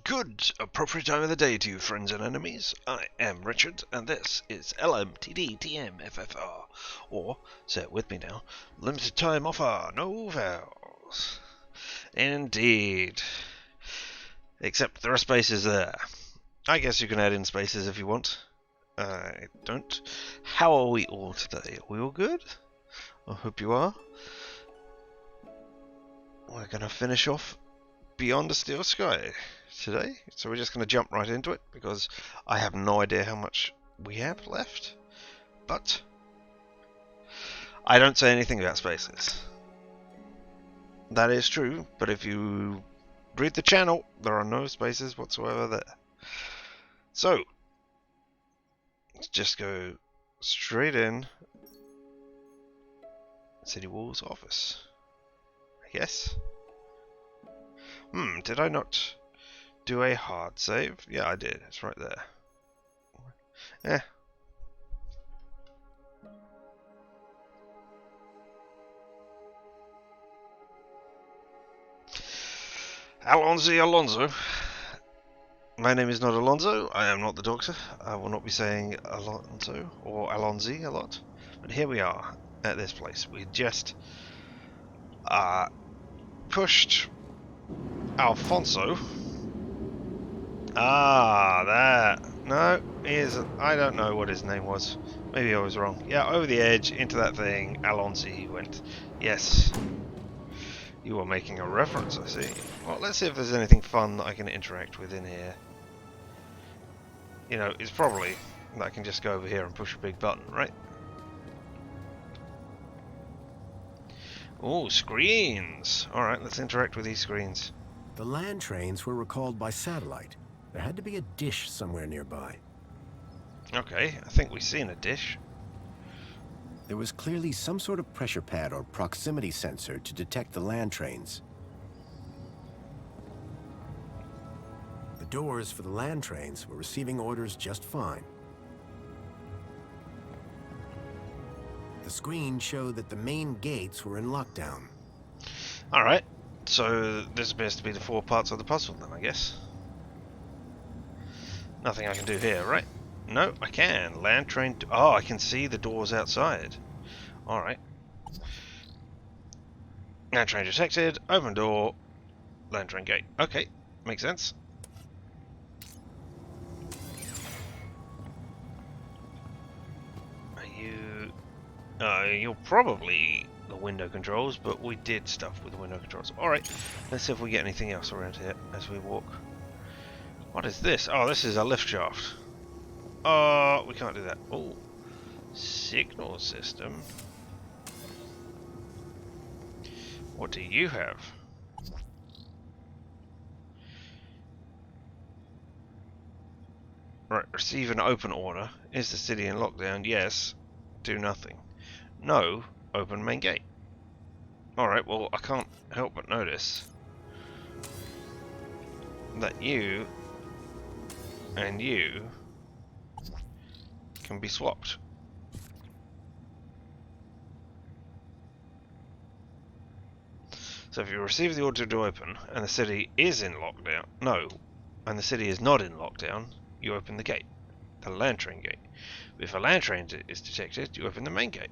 Good appropriate time of the day to you, friends and enemies. I am Richard, and this is LMTDTMFFR, or, say it with me now, Limited Time Offer, no vowels. Indeed. Except there are spaces there. I guess you can add in spaces if you want. I don't. How are we all today? Are we all good? I hope you are. We're going to finish off Beyond the Steel Sky today, so we're just going to jump right into it because I have no idea how much we have left, but I don't say anything about spaces. That is true, but if you read the channel, there are no spaces whatsoever there. So let's just go straight in. City Walls office, I guess. Did I not do a hard save? Yeah, I did. It's right there. Eh. Alonso. My name is not Alonso. I am not the doctor. I will not be saying Alonso or Alonzi a lot. But here we are at this place. We just pushed Alfonso. That. No, I don't know what his name was. Maybe I was wrong. Yeah, over the edge, into that thing, Alonso he went. Yes. You were making a reference, I see. Well, let's see if there's anything fun that I can interact with in here. You know, it's probably that I can just go over here and push a big button, right? Oh, screens! Alright, let's interact with these screens. The land trains were recalled by satellite. There had to be a dish somewhere nearby. Okay, I think we've seen a dish. There was clearly some sort of pressure pad or proximity sensor to detect the land trains. The doors for the land trains were receiving orders just fine. The screen showed that the main gates were in lockdown. Alright, so this appears to be the 4 parts of the puzzle then, I guess. Nothing I can do here, right? No, I can. Land train... Oh, I can see the doors outside. Alright. Land train detected. Open door. Land train gate. Okay, makes sense. Are you... you're probably the window controls, but we did stuff with the window controls. Alright, let's see if we get anything else around here as we walk. What is this? Oh, this is a lift shaft. Oh, we can't do that. Oh, signal system. What do you have? Right, receive an open order. Is the city in lockdown? Yes. Do nothing. No. Open main gate. Alright, well, I can't help but notice that you and you can be swapped. So if you receive the order to open and the city is in lockdown, and the city is not in lockdown, you open the gate, the land train gate. If a land train is detected, you open the main gate.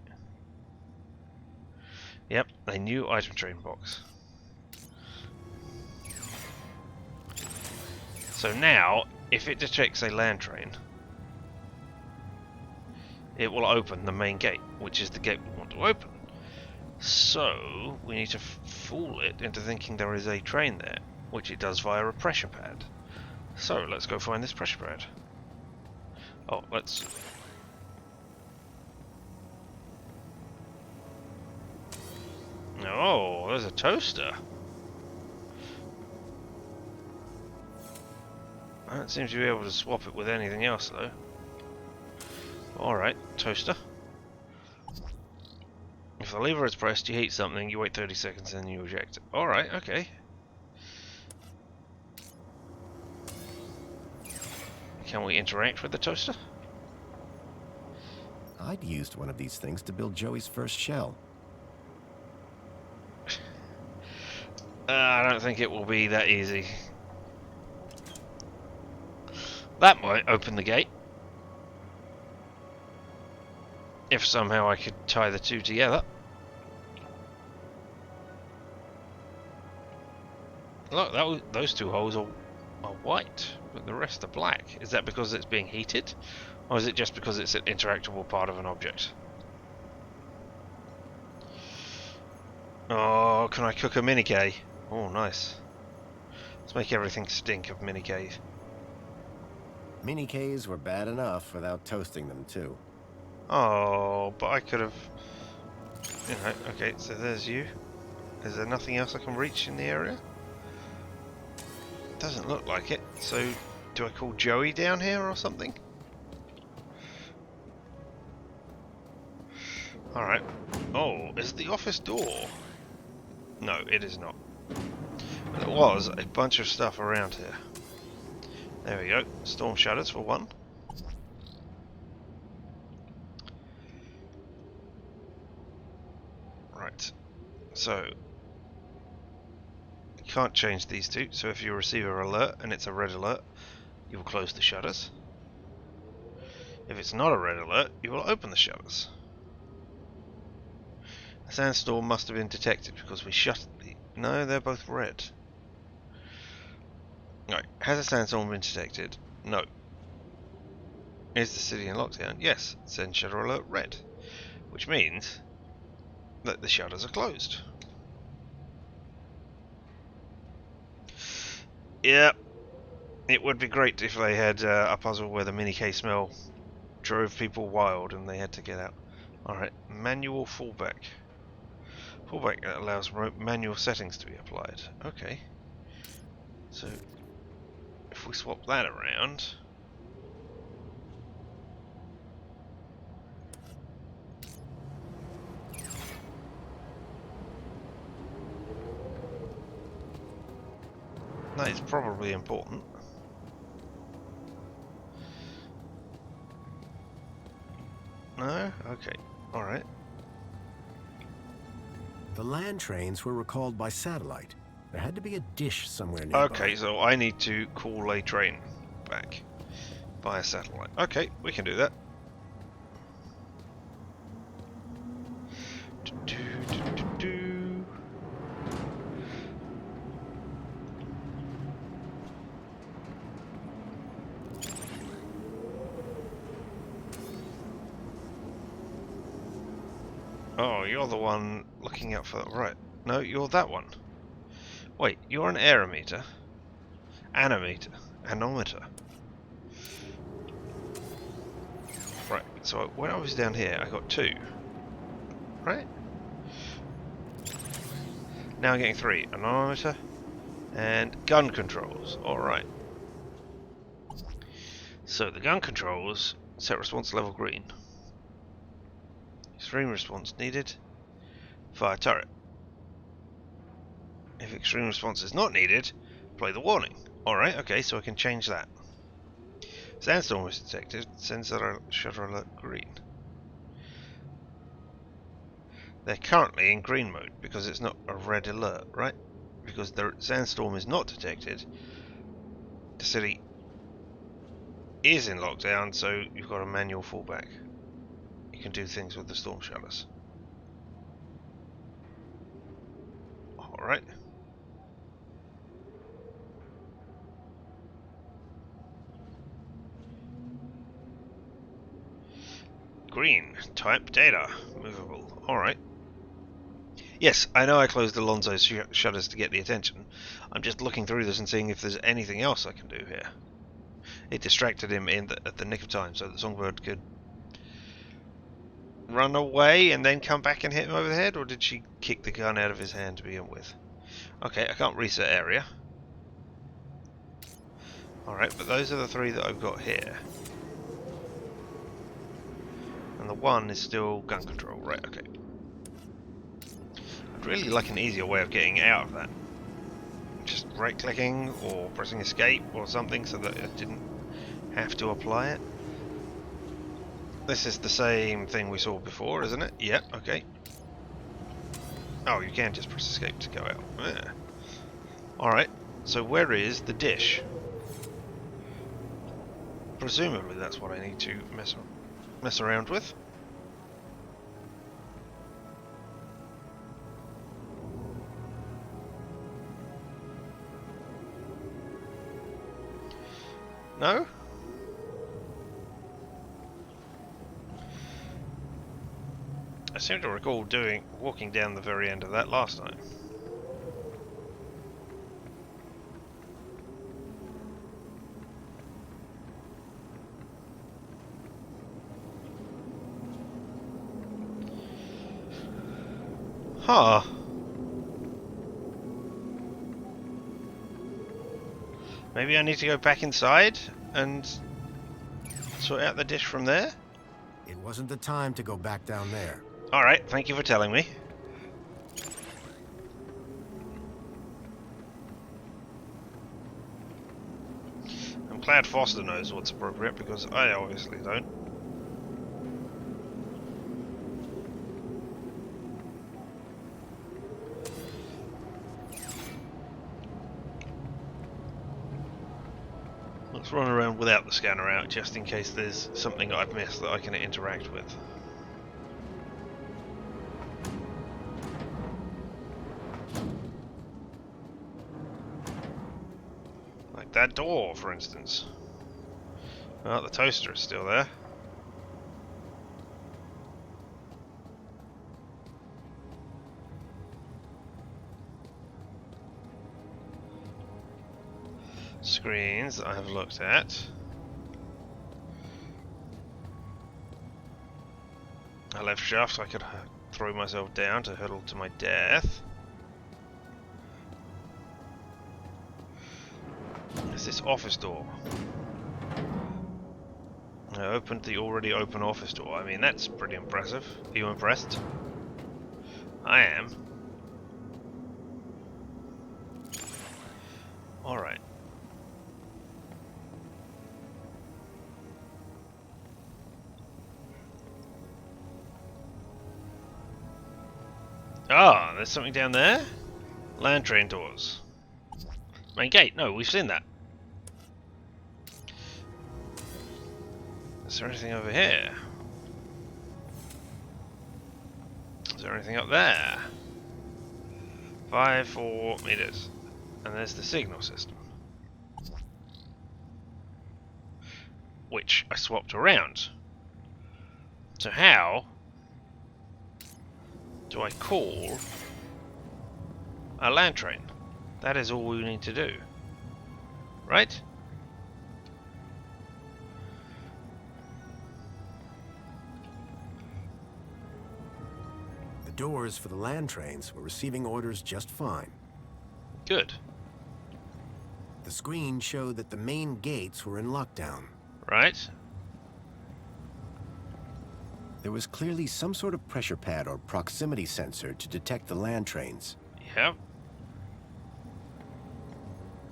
Yep, a new item train box. So now, if it detects a land train, it will open the main gate, which is the gate we want to open. So, we need to fool it into thinking there is a train there, which it does via a pressure pad. So, let's go find this pressure pad. Oh, let's... Oh, there's a toaster. I don't seem to be able to swap it with anything else, though. Alright, toaster. If the lever is pressed, you heat something, you wait 30 seconds, and you eject it. Alright, okay. Can we interact with the toaster? I'd used one of these things to build Joey's first shell. I don't think it will be that easy. That might open the gate. If somehow I could tie the two together. Look, those two holes are white, but the rest are black. Is that because it's being heated? Or is it just because it's an interactable part of an object? Oh, can I cook a mini-K? Oh, nice. Let's make everything stink of mini-Ks. Mini-Ks were bad enough without toasting them, too. Oh, but I could have... You know, okay, so there's you. Is there nothing else I can reach in the area? Doesn't look like it. So, do I call Joey down here or something? Alright. Oh, is the office door? No, it is not. There was a bunch of stuff around here. There we go. Storm shutters for one. Right. So, you can't change these two. So if you receive a alert and it's a red alert, you will close the shutters. If it's not a red alert, you will open the shutters. A sandstorm must have been detected because we shut the... No, they're both red. Right. Has a sandstorm been detected? No. Is the city in lockdown? Yes. Send shutter alert red. Which means that the shutters are closed. Yeah. It would be great if they had a puzzle where the mini-K smell drove people wild and they had to get out. Alright. Manual fallback. Fallback allows manual settings to be applied. Okay. So, if we swap that around... That is probably important. No? Okay. Alright. The land trains were recalled by satellite. There had to be a dish somewhere nearby. Okay, so I need to call a train back via satellite. Okay, we can do that. Oh, you're the one looking out for that. Right. No, you're that one. Wait, you're an aerometer. Anometer. Anometer. Right, so when I was down here, I got two. Right? Now I'm getting three. Anemometer and gun controls. Alright. So the gun controls set response level green. Extreme response needed. Fire turret. If extreme response is not needed, play the warning. Alright, okay, so I can change that. Sandstorm is detected. Sends shutter alert green. They're currently in green mode because it's not a red alert, right? Because the sandstorm is not detected. The city is in lockdown, so you've got a manual fallback. You can do things with the storm shutters. Alright. Green. Type data. Movable. Alright. Yes, I know I closed Alonso's shutters to get the attention. I'm just looking through this and seeing if there's anything else I can do here. It distracted him at the nick of time so that Songbird could run away and then come back and hit him over the head, or did she kick the gun out of his hand to begin with? Okay, I can't reset area. Alright, but those are the three that I've got here. And the one is still gun control. Right, okay. I'd really like an easier way of getting out of that. Just right-clicking or pressing escape or something so that I didn't have to apply it. This is the same thing we saw before, isn't it? Yeah, okay. Oh, you can just press escape to go out. Yeah. Alright, so where is the dish? presumably that's what I need to mess around with. No? I seem to recall walking down the very end of that last time. Huh. Maybe I need to go back inside and sort out the dish from there? It wasn't the time to go back down there. Alright, thank you for telling me. I'm glad Foster knows what's appropriate, because I obviously don't. Let's run around without the scanner out, just in case there's something I've missed that I can interact with. Like that door, for instance. Oh, the toaster is still there. Screens I have looked at. A left shaft I could throw myself down to hurtle to my death. There's this office door. I opened the already open office door. I mean, that's pretty impressive. Are you impressed? I am. Alright. Ah, there's something down there? Land train doors. Main gate. No, we've seen that. Is there anything over here? Is there anything up there? 4 meters. And there's the signal system, which I swapped around. So how do I call a land train? That is all we need to do, right? The doors for the land trains were receiving orders just fine. Good. The screen showed that the main gates were in lockdown. Right. There was clearly some sort of pressure pad or proximity sensor to detect the land trains. Yep.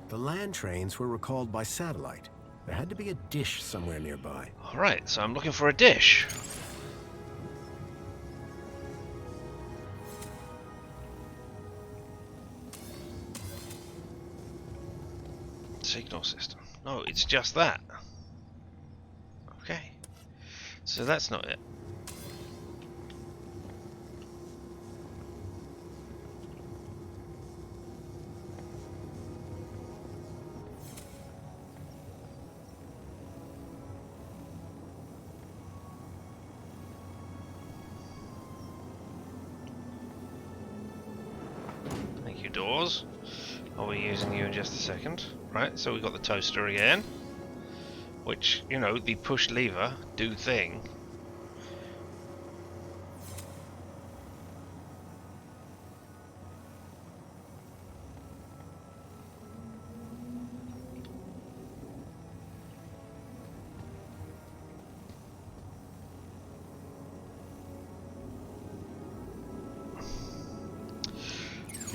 The land trains were recalled by satellite. There had to be a dish somewhere nearby. Alright, so I'm looking for a dish. Signal system. No, it's just that. Okay. So that's not it. Thank you, doors. I'll be using you in just a second. Right, so we've got the toaster again, which, you know, the push lever do thing.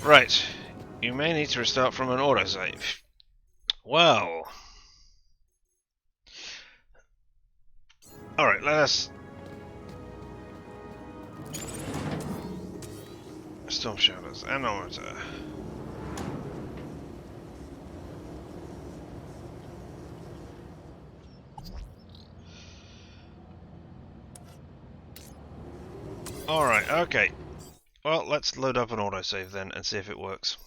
Right, you may need to restart from an autosave. Well, alright, let us... Storm Shadows, Anometer. Alright, okay. Well, let's load up an autosave then and see if it works.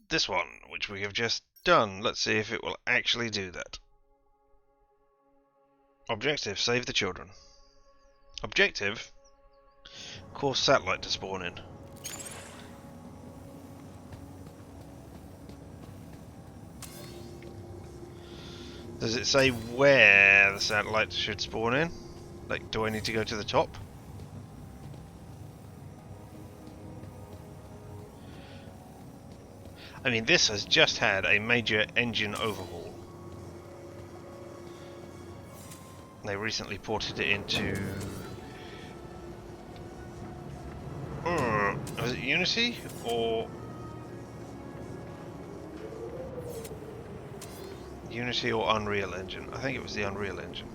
This one, which we have just done, let's see if it will actually do that. Objective, save the children. Objective, cause satellite to spawn in. Does it say where the satellite should spawn in? Like, do I need to go to the top? I mean, this has just had a major engine overhaul. They recently ported it into... was it Unity? Or... Unity or Unreal Engine? I think it was the Unreal Engine.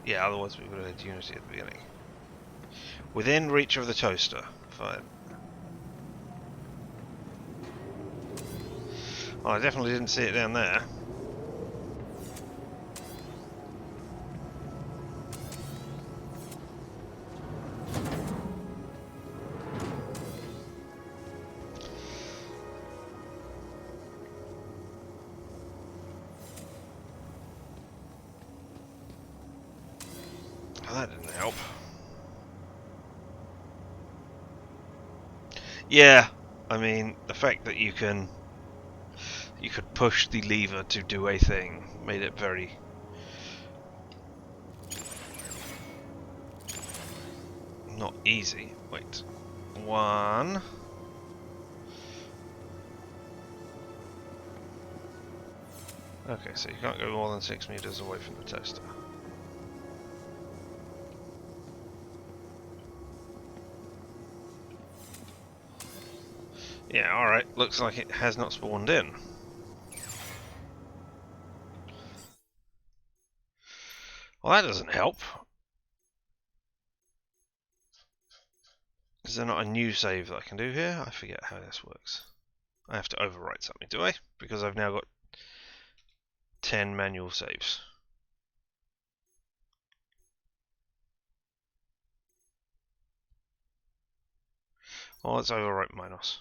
Yeah, otherwise we would have had Unity at the beginning. Within reach of the toaster. Fine. Well, I definitely didn't see it down there. Oh, that didn't help. Yeah, I mean, the fact that you could push the lever to do a thing made it very... not easy. Wait. One... Okay, so you can't go more than 6 meters away from the toaster. Yeah, alright. Looks like it has not spawned in. Well, that doesn't help. Is there not a new save that I can do here? I forget how this works. I have to overwrite something, do I? Because I've now got 10 manual saves. Well, let's overwrite minus.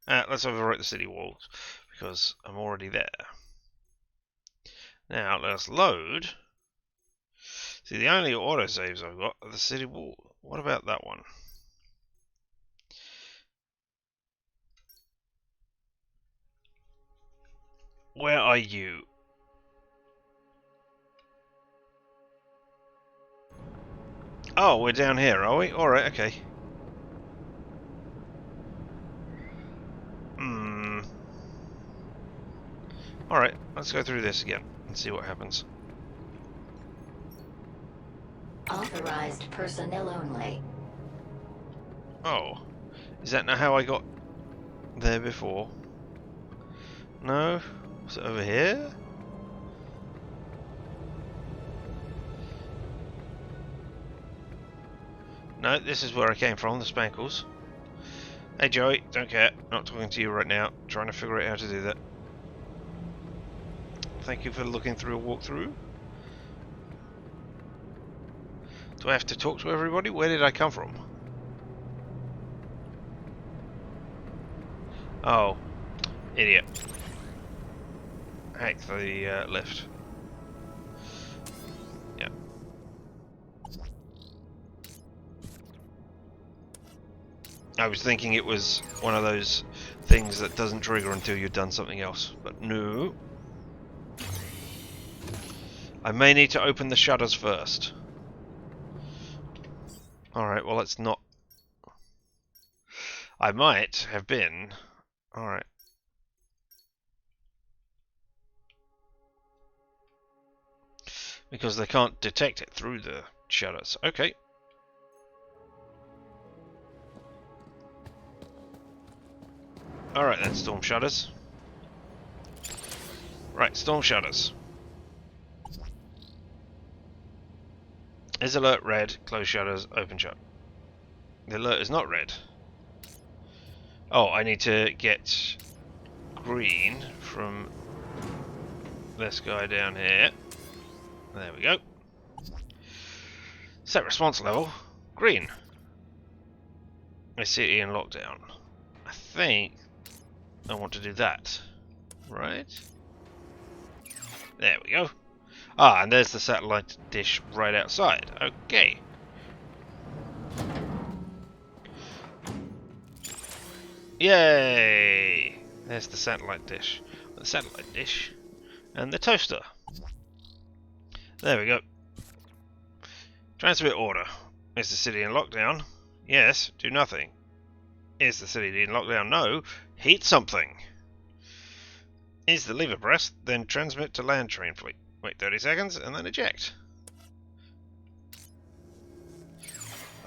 Let's overwrite the city walls, because I'm already there. Now, let's load. See, the only autosaves I've got are the city wall. What about that one? Where are you? Oh, we're down here, are we? Alright, okay. Alright, let's go through this again and see what happens. Authorized personnel only. Oh. Is that not how I got there before? No? Was it over here? No, this is where I came from, the Spankles. Hey Joey, don't care. Not talking to you right now. Trying to figure out how to do that. Thank you for looking through a walkthrough. Do I have to talk to everybody? Where did I come from? Oh, idiot. Hack the lift. Yeah. I was thinking it was one of those things that doesn't trigger until you've done something else, but no. I may need to open the shutters first. Alright, well let's not... I might have been... Alright. Because they can't detect it through the shutters. Okay. Alright then, storm shutters. Right, storm shutters. Is alert red? Close shutters, open shut. The alert is not red. Oh, I need to get green from this guy down here. There we go. Set response level. Green. A city in lockdown. I think I want to do that. Right? There we go. Ah, and there's the satellite dish right outside. Okay. Yay! There's the satellite dish. The satellite dish. And the toaster. There we go. Transmit order. Is the city in lockdown? Yes. Do nothing. Is the city in lockdown? No. Heat something. Is the lever pressed? Then transmit to land train fleet. Wait 30 seconds and then eject.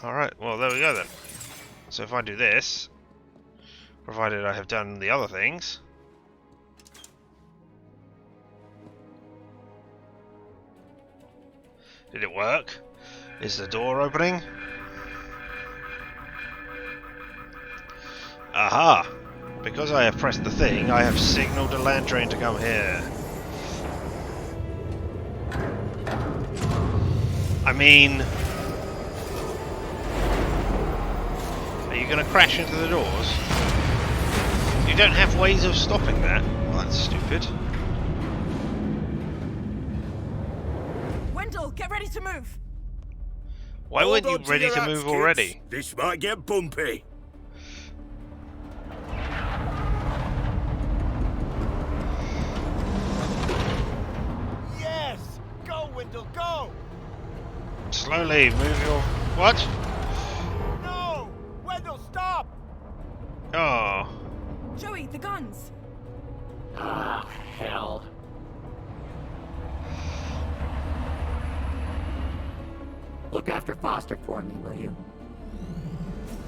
Alright, well there we go then. So if I do this, provided I have done the other things. Did it work? Is the door opening? Aha! Because I have pressed the thing, I have signalled a land train to come here. I mean... Are you going to crash into the doors? You don't have ways of stopping that? Well, that's stupid. Wendell, get ready to move! Why weren't you ready to move already? This might get bumpy. Yes! Go, Wendell, go! Slowly move your... What? No! Wendell, stop! Oh. Joey, the guns! Ah, hell. Look after Foster for me, will you?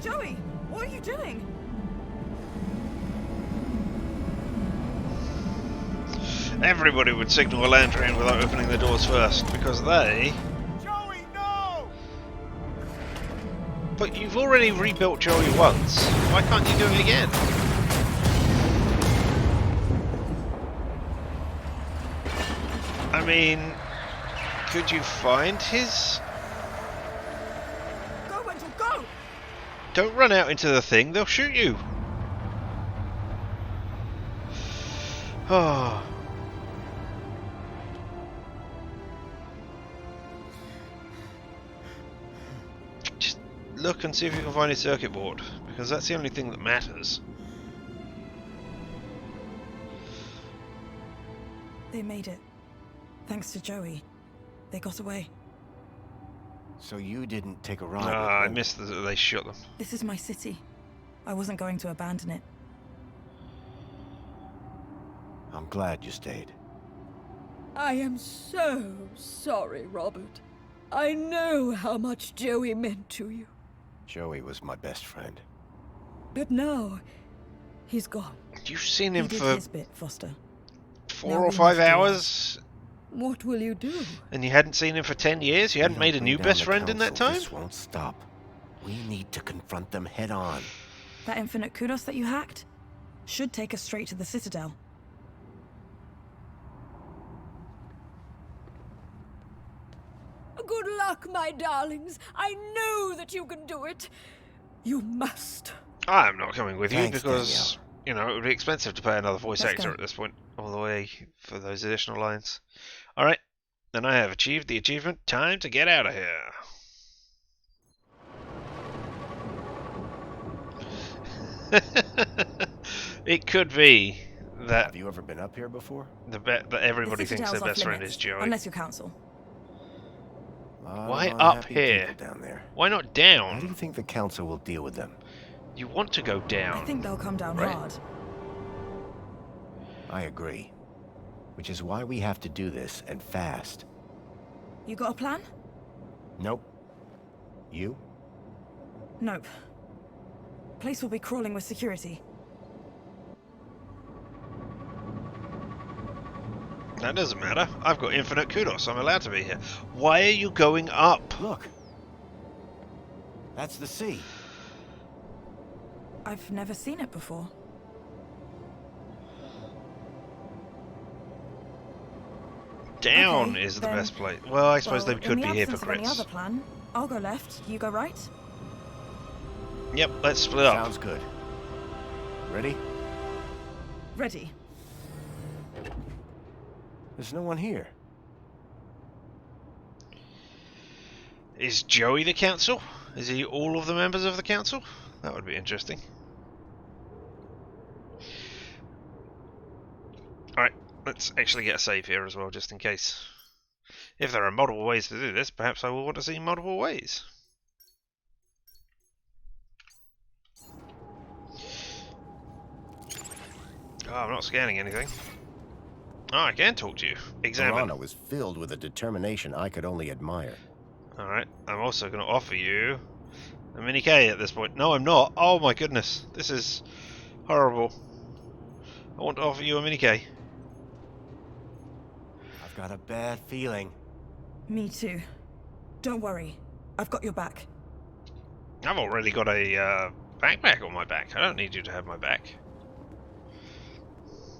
Joey, what are you doing? Everybody would signal a land train without opening the doors first, because they... Joey, no! But you've already rebuilt Joey once. Why can't you do it again? I mean, could you find his... Go, Wendell, go! Don't run out into the thing, they'll shoot you. Oh. Just look and see if you can find his circuit board, because that's the only thing that matters. They made it. Thanks to Joey. They got away. So you didn't take a ride? Ah, I with missed that they shot them. This is my city. I wasn't going to abandon it. I'm glad you stayed. I am so sorry, Robert. I know how much Joey meant to you. Joey was my best friend. But now, he's gone. You've seen He him did for his bit, Foster. 4 Now or we 5 must do hours, What will you do? and you hadn't seen him for 10 years? You hadn't made a new best friend in that time? This won't stop. We need to confront them head on. That infinite kudos that you hacked should take us straight to the Citadel. Good luck, my darlings. I know that you can do it. You must. I'm not coming with you Thanks, because, you know, it would be expensive to pay another voice Let's actor go. at this point, all the way for those additional lines. Alright, then I have achieved the achievement. Time to get out of here. It could be that Have you ever been up here before? that everybody The thinks their Citadel's off best friend limits, is Joey. Unless you're council. Why Lot of up unhappy here? people down there. Why not How do down? you think the council will deal with them? You want to go I down. think they'll come down Right. hard. I agree. Which is why we have to do this, and fast. You got a plan? Nope. You? Nope. Place will be crawling with security. That doesn't matter. I've got infinite kudos. I'm allowed to be here. Why are you going up? Look. That's the sea. I've never seen it before. Down Okay, is the then- best place. Well, I suppose Well, they could in be the absence of any hypocrites. other plan, I'll go left, you go right. Yep, let's split up. Sounds good. Ready? Ready. There's no one here. Is Joey the council? Is he all of the members of the council? That would be interesting. Alright, let's actually get a save here as well, just in case. If there are multiple ways to do this, perhaps I will want to see multiple ways. Oh, I'm not scanning anything. Oh, I can talk to you. Examine. Piranha was filled with a determination I could only admire. Alright, I'm also going to offer you a mini K at this point. No, I'm not. Oh my goodness. This is horrible. I want to offer you a mini K. I've got a bad feeling. Me too. Don't worry. I've got your back. I've already got a backpack on my back. I don't need you to have my back.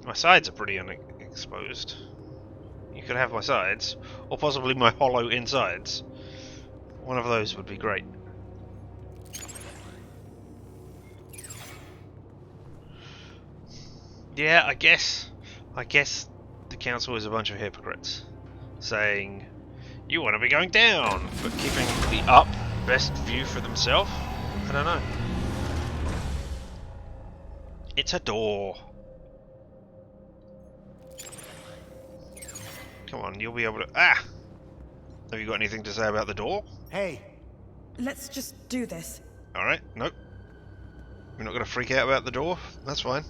My sides are pretty unexposed. You could have my sides, or possibly my hollow insides. One of those would be great. Yeah, I guess the council is a bunch of hypocrites, saying you want to be going down, but keeping the up best view for themselves. I don't know. It's a door. Come on, you'll be able to. Ah! Have you got anything to say about the door? Hey! Let's just do this. Alright, nope. You're not going to freak out about the door? That's fine.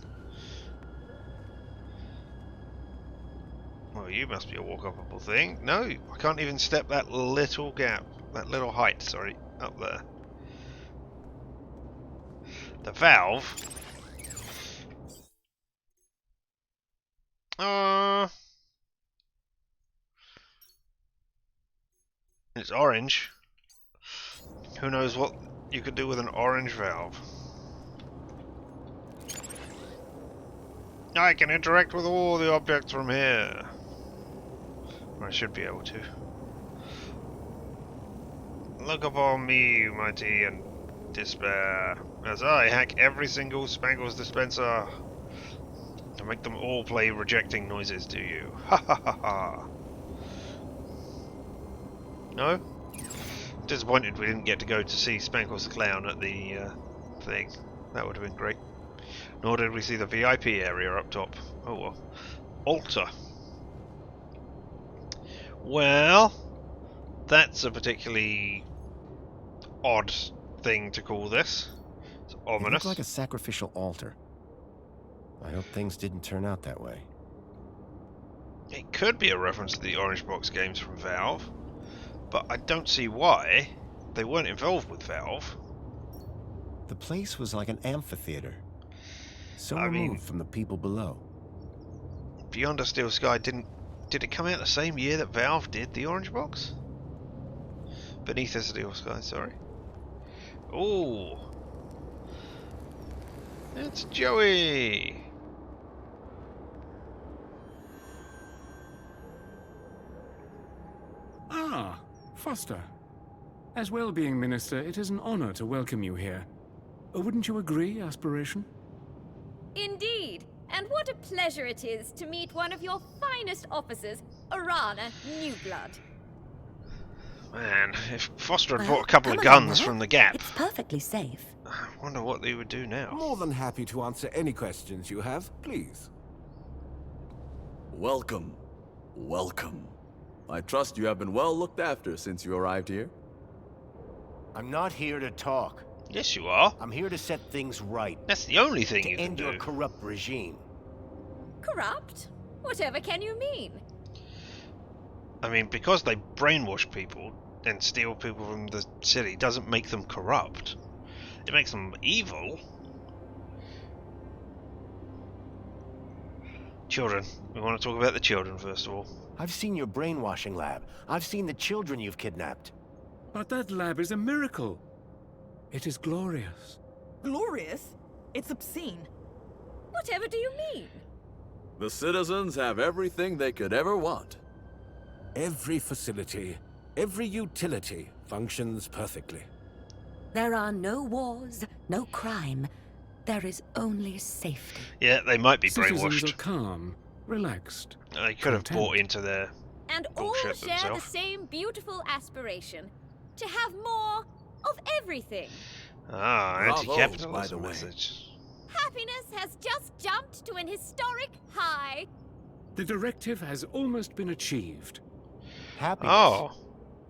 Well, you must be a walk-upable thing. No, I can't even step that little gap. That little height, sorry. Up there. The valve. It's orange. Who knows what you could do with an orange valve? I can interact with all the objects from here. Or I should be able to. Look upon me, mighty and despair, as I hack every single Spangles dispenser to make them all play rejecting noises to you. Ha ha ha ha. No? Disappointed we didn't get to go to see Spankles the Clown at the thing. That would have been great. Nor did we see the VIP area up top. Oh well. Altar. Well, that's a particularly odd thing to call this. It's It ominous. looked like a sacrificial altar. I hope things didn't turn out that way. It could be a reference to the Orange Box games from Valve, but I don't see why. They weren't involved with Valve. The place was like an amphitheater. So I mean- removed from the people below. Beyond a Steel Sky did it come out the same year that Valve did the Orange Box? Beneath a Steel Sky, sorry. Ooh. It's Joey. Ah, Foster. As well-being minister, it is an honor to welcome you here. Wouldn't you agree, Aspiration? Indeed. And what a pleasure it is to meet one of your finest officers, Arana Newblood. Man, if Foster had brought a couple of guns from the Gap, It's perfectly safe. I wonder what they would do now. More than happy to answer any questions you have, please. Welcome. Welcome. I trust you have been well looked after since you arrived here. I'm not here to talk. Yes, you are. I'm here to set things right. That's the only thing you To can end do. your corrupt regime. Corrupt? Whatever can you mean? I mean, because they brainwash people and steal people from the city doesn't make them corrupt. It makes them evil. Children. We want to talk about the children first of all. I've seen your brainwashing lab. I've seen the children you've kidnapped. But that lab is a miracle. It is glorious. Glorious? It's obscene. Whatever do you mean? The citizens have everything they could ever want. Every facility, every utility Functions perfectly. There are no wars, no crime. There is only safety. Yeah, they might be Citizens brainwashed. are calm, relaxed. They could have bought content. into their And all bullshit share the themselves. same beautiful aspiration to have more of everything. Ah, Bravo, anti-capitalist by the way. message. Happiness has just jumped to an historic high. The directive has almost been achieved. Happiness? Oh,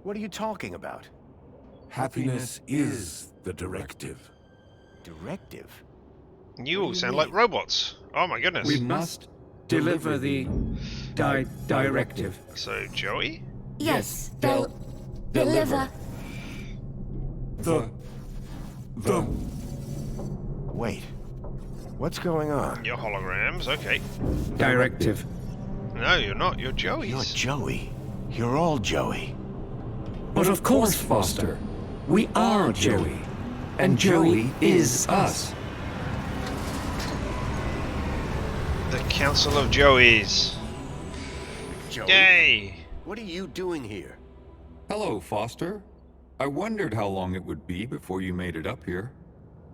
What are you talking about? Happiness is the directive. Directive? you What all do you sound mean? like robots. Oh my goodness. We must deliver the directive. So, Joey? Yes, they'll deliver. The Wait. What's going on? You're holograms, okay. Directive. No, you're not. You're Joey's. You're Joey. You're all Joey. But of course, Foster. We are Joey. And Joey is us. The Council of Joeys. Joey? Yay! What are you doing here? Hello, Foster. I wondered how long it would be before you made it up here.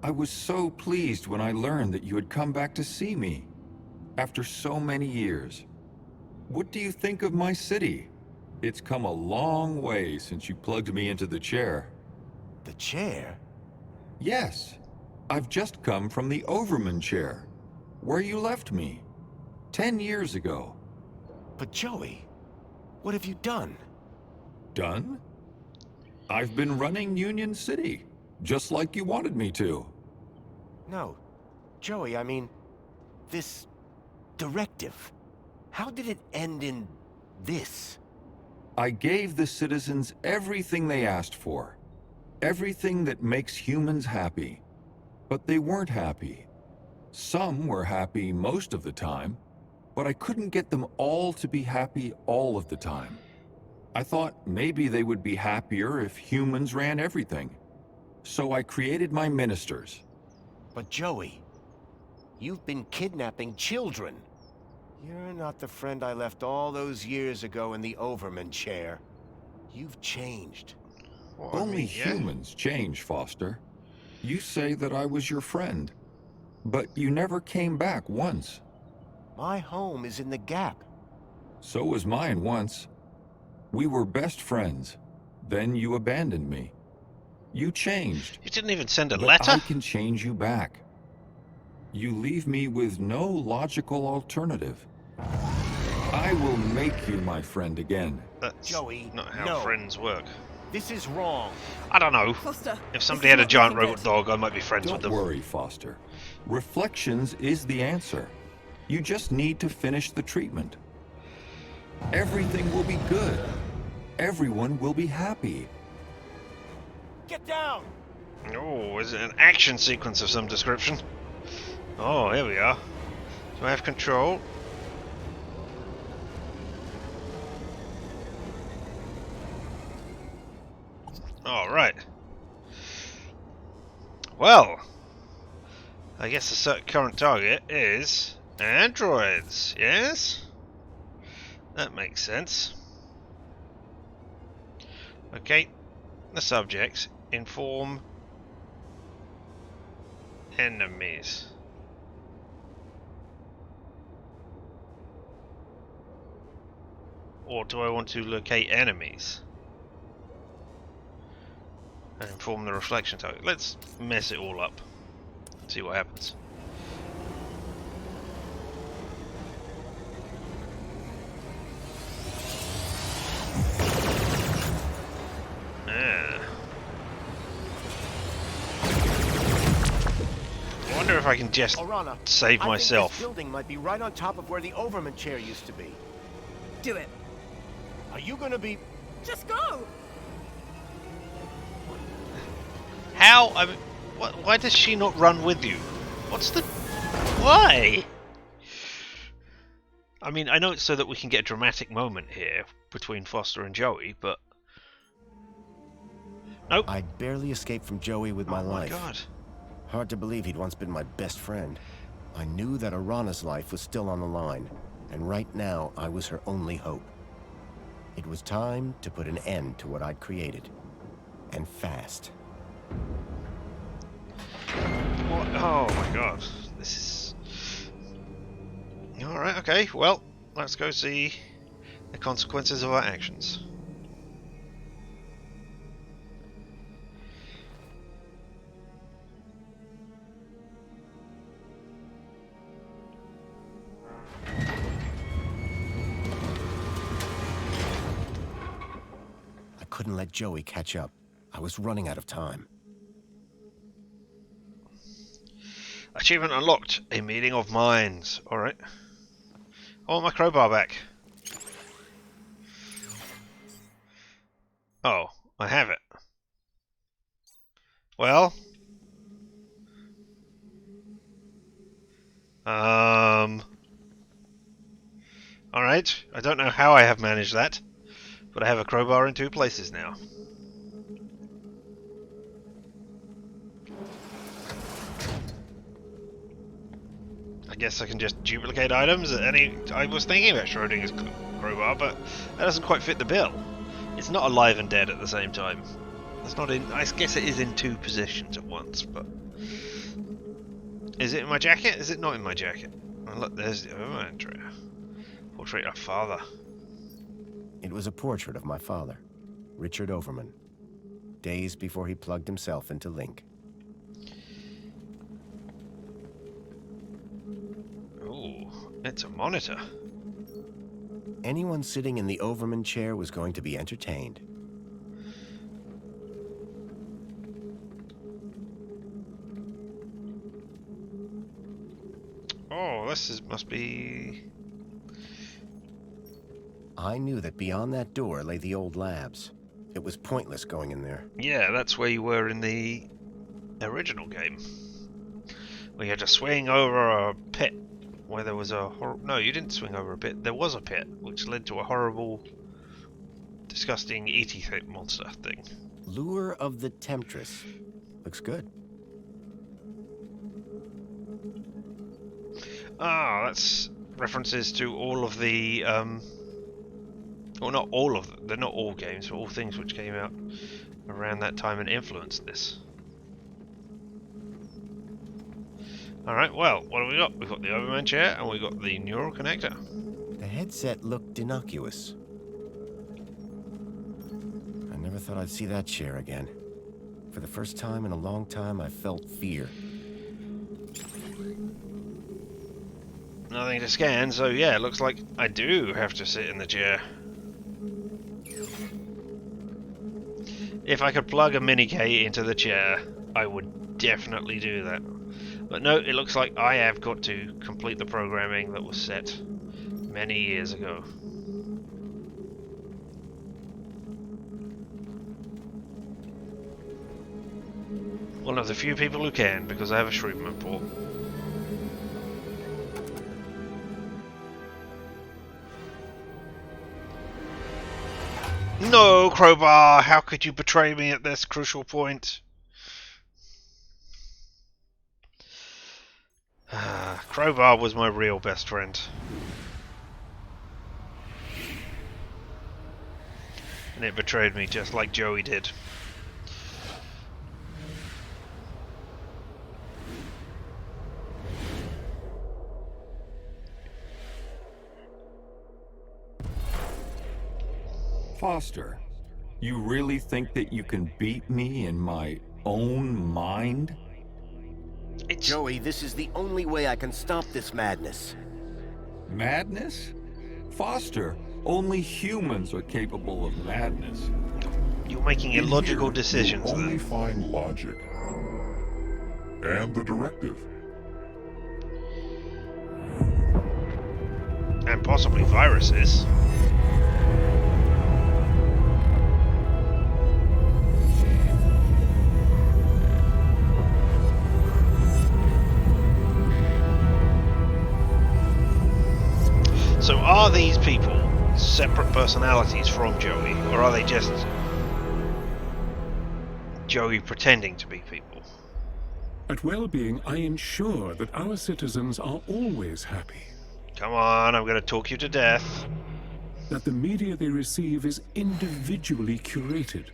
I was so pleased when I learned that you had come back to see me. After so many years. What do you think of my city? It's come a long way since you plugged me into the chair. The chair? Yes. I've just come from the Overman chair, where you left me 10 years ago. But Joey, what have you done? Done? I've been running Union City, just like you wanted me to. No. Joey, I mean, this directive. How did it end in this? I gave the citizens everything they asked for. Everything that makes humans happy. But they weren't happy. Some were happy most of the time, but I couldn't get them all to be happy all of the time. I thought maybe they would be happier if humans ran everything. So I created my ministers. But Joey, you've been kidnapping children. You're not the friend I left all those years ago in the Overman chair. You've changed. Well, I Only mean, yeah. humans change, Foster. You say that I was your friend, but you never came back once. My home is in the Gap. So was mine once. We were best friends. Then you abandoned me. You changed. You didn't even send a But letter? I can change you back. You leave me with no logical alternative. I will make you my friend again. That's Joey, not how no. friends work. This is wrong. I don't know. Foster, If this somebody is had a not giant looking robot good. dog, I might be friends with Don't them. worry, Foster. Reflections is the answer. You just need to finish the treatment. Everything will be good. Everyone will be happy. Get down! Oh, is it an action sequence of some description? Oh, here we are. Do I have control? Alright. Well, I guess the current target is androids, yes? That makes sense. Okay, the subjects inform enemies. Or do I want to locate enemies? And inform the reflection target. Let's mess it all up. See what happens. Ah. I wonder if I can just Orana, save I myself. think this building might be right on top of where the Overman chair used to be. Do it. Are you gonna be... Just go! How? I mean, why does she not run with you? What's the... Why? I mean, I know it's so that we can get a dramatic moment here between Foster and Joey, but... Nope. I barely escaped from Joey with my life. Oh my god. Hard to believe he'd once been my best friend. I knew that Orana's life was still on the line, and right now I was her only hope. It was time to put an end to what I'd created. And fast. What? Oh my god. This is... Alright, okay. Well, let's go see the consequences of our actions. I couldn't let Joey catch up. I was running out of time. Achievement unlocked. A meeting of minds. Alright. I want my crowbar back. Oh, I have it. Well. Alright. I don't know how I have managed that, but I have a crowbar in 2 places now. I guess I can just duplicate items at any... I was thinking about Schrodinger's crowbar, but that doesn't quite fit the bill. It's not alive and dead at the same time. It's not in... I guess it is in 2 positions at once, but... Is it in my jacket? Is it not in my jacket? Oh, look, there's the entry. Portrait of father. It was a portrait of my father, Richard Overman, days before he plugged himself into Link. Ooh, it's a monitor. Anyone sitting in the Overman chair was going to be entertained. Oh, must be... I knew that beyond that door lay the old labs. It was pointless going in there. Yeah, that's where you were in the original game. We had to swing over a pit where there was a... No, you didn't swing over a pit. There was a pit, which led to a horrible, disgusting E.T. monster thing. Lure of the Temptress. Looks good. Ah, that's references to all of the... Well, not all of them. They're not all games, but all things which came out around that time and influenced this. Alright, well, what have we got? We've got the Overman chair and we've got the neural connector. The headset looked innocuous. I never thought I'd see that chair again. For the first time in a long time, I felt fear. Nothing to scan, so yeah, it looks like I do have to sit in the chair. If I could plug a mini-K into the chair, I would definitely do that. But no, it looks like I have got to complete the programming that was set many years ago. One of the few people who can, because I have a Shriekman port. No, Crowbar! How could you betray me at this crucial point? Crowbar was my real best friend. And it betrayed me just like Joey did. Foster, you really think that you can beat me in my own mind? Joey, this is the only way I can stop this madness. Madness? Foster, only humans are capable of madness. You're making illogical decisions, only find logic. And the directive. And possibly viruses. So are these people separate personalities from Joey, or are they just Joey pretending to be people? At Well-Being, I ensure that our citizens are always happy. Come on, I'm going to talk you to death. That the media they receive is individually curated.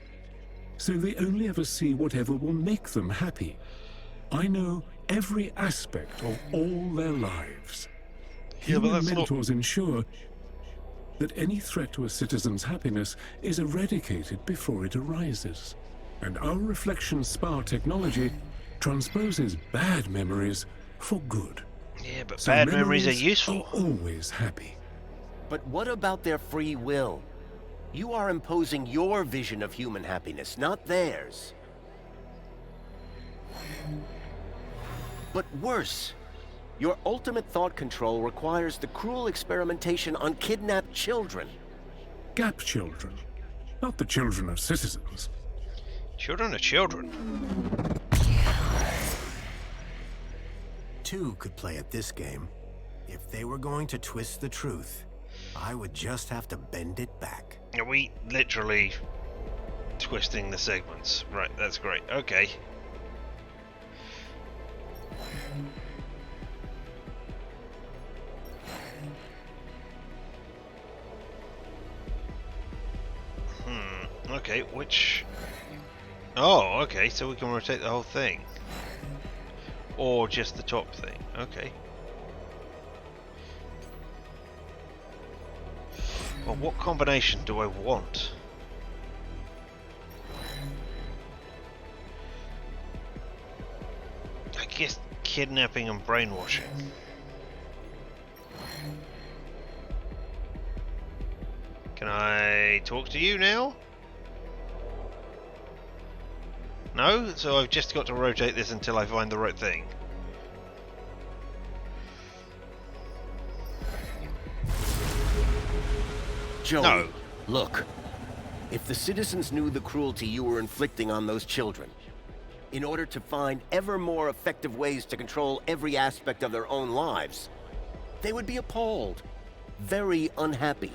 so they only ever see whatever will make them happy. I know every aspect of all their lives. Yeah, but Human that's mentors ensure that any threat to a citizen's happiness is eradicated before it arises. And our reflection spar technology transposes bad memories for good. Yeah, but So bad memories are useful. are always happy. But what about their free will? You are imposing your vision of human happiness, not theirs. But worse, your ultimate thought control requires the cruel experimentation on kidnapped children. Gap children, not the children of citizens. Children are children. Two could play at this game. If they were going to twist the truth, I would just have to bend it back. Are we literally twisting the segments? Right, that's great. Okay. Okay, which... Oh, okay, so we can rotate the whole thing. Or just the top thing. Okay. Well, what combination do I want? I guess kidnapping and brainwashing. Can I talk to you now? No? So I've just got to rotate this until I find the right thing. Joey, no. Look. If the citizens knew the cruelty you were inflicting on those children, in order to find ever more effective ways to control every aspect of their own lives, they would be appalled, very unhappy.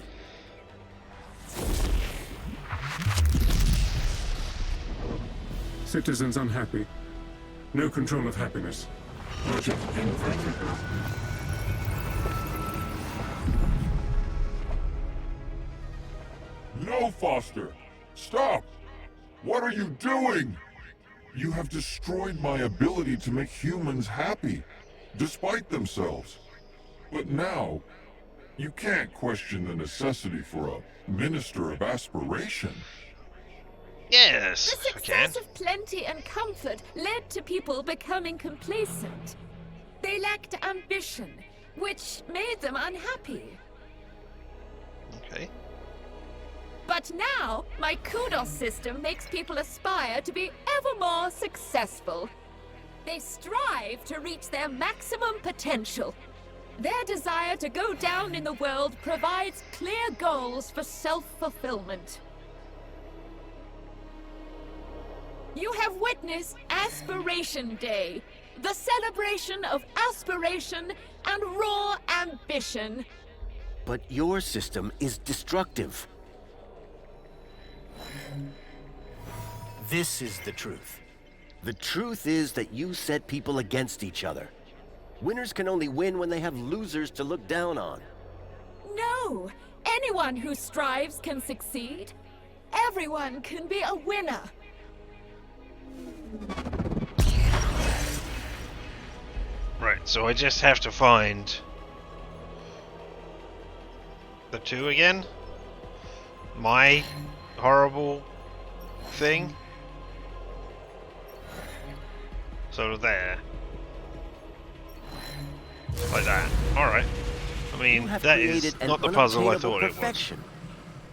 Citizens unhappy. No control of happiness. No, Foster! Stop! What are you doing? You have destroyed my ability to make humans happy, despite themselves. But now, you can't question the necessity for a minister of aspiration. Yes, The success of plenty and comfort led to people becoming complacent. They lacked ambition, which made them unhappy. Okay. But now, my kudos system makes people aspire to be ever more successful. They strive to reach their maximum potential. Their desire to go down in the world provides clear goals for self-fulfillment. You have witnessed Aspiration Day, the celebration of aspiration and raw ambition. But your system is destructive. This is the truth. The truth is that you set people against each other. Winners can only win when they have losers to look down on. No! Anyone who strives can succeed. Everyone can be a winner. Right, so I just have to find the two again? My horrible thing? So there. Like that. Alright. I mean, that is not the puzzle I thought it was.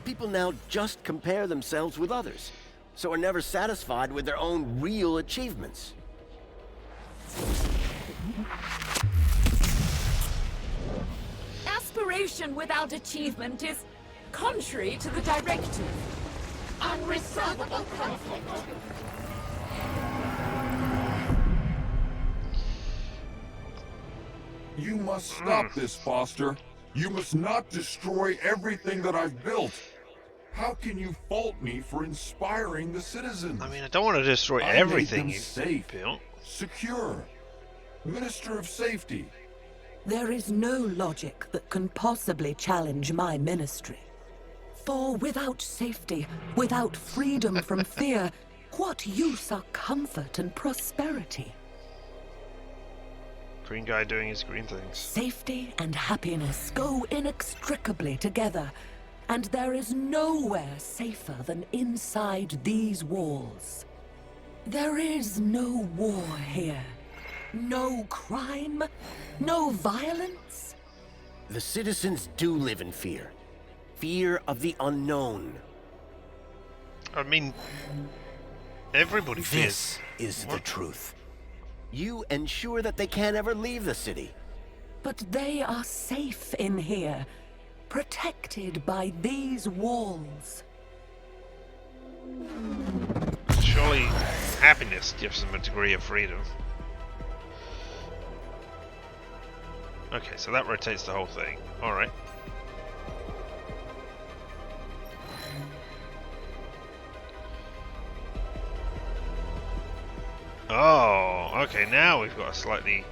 People now just compare themselves with others, so are never satisfied with their own real achievements. Aspiration without achievement is contrary to the directive. Unresolvable conflict. You must stop this, Foster. You must not destroy everything that I've built. How can you fault me for inspiring the citizens? I mean, I don't want to destroy everything you built. Secure. Minister of Safety. There is no logic that can possibly challenge my ministry. For without safety, without freedom from fear, What use are comfort and prosperity? Green guy doing his green things. Safety and happiness go inextricably together, and there is nowhere safer than inside these walls. There is no war here. No crime, no violence. The citizens do live in fear. Fear of the unknown. I mean, everybody fears. This is the truth. You ensure that they can't ever leave the city. But they are safe in here, protected by these walls. Surely happiness gives them a degree of freedom. Okay, so that rotates the whole thing. Alright. Oh, okay, now we've got a slightly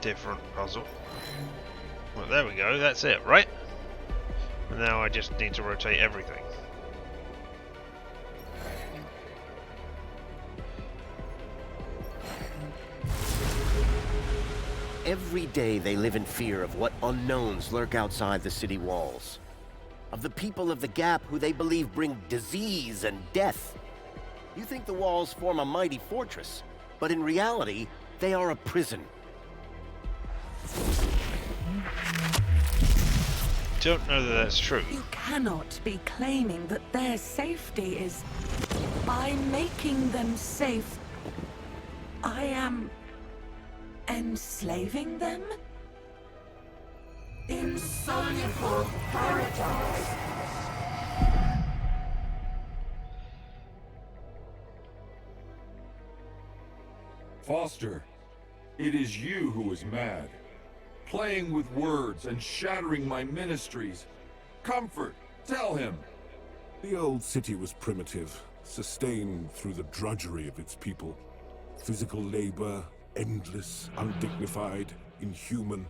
different puzzle. Well, there we go, that's it, right? And now I just need to rotate everything. Every day they live in fear of what unknowns lurk outside the city walls. Of the people of the Gap who they believe bring disease and death. You think the walls form a mighty fortress, but in reality, they are a prison. Don't know that that's true. You cannot be claiming that their safety is... By making them safe, I am... enslaving them? Insoluble paradise. Foster, it is you who is mad. Playing with words and shattering my ministries. Comfort, tell him. The old city was primitive, sustained through the drudgery of its people. Physical labor, endless, undignified, inhuman.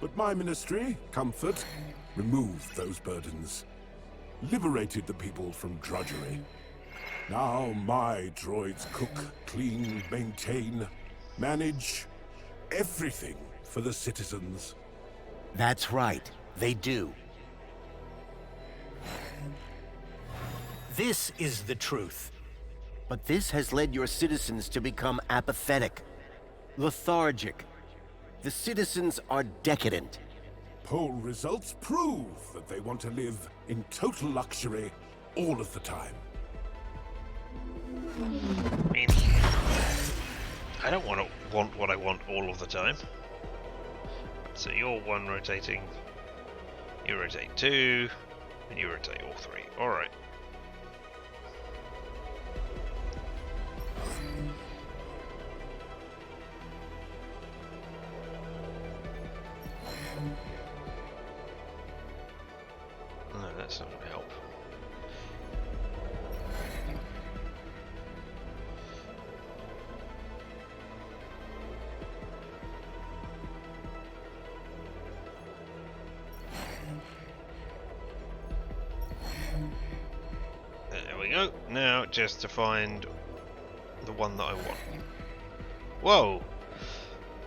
But my ministry, Comfort, removed those burdens. Liberated the people from drudgery. Now my droids cook, clean, maintain, manage everything for the citizens. That's right, they do. This is the truth. But this has led your citizens to become apathetic, lethargic. The citizens are decadent. Poll results prove that they want to live in total luxury all of the time. I mean, I don't want what I want all of the time. So you're one rotating, you rotate two, and you rotate all three. Alright. No, that's not going to help. There we go. Now just to find the one that I want. Whoa!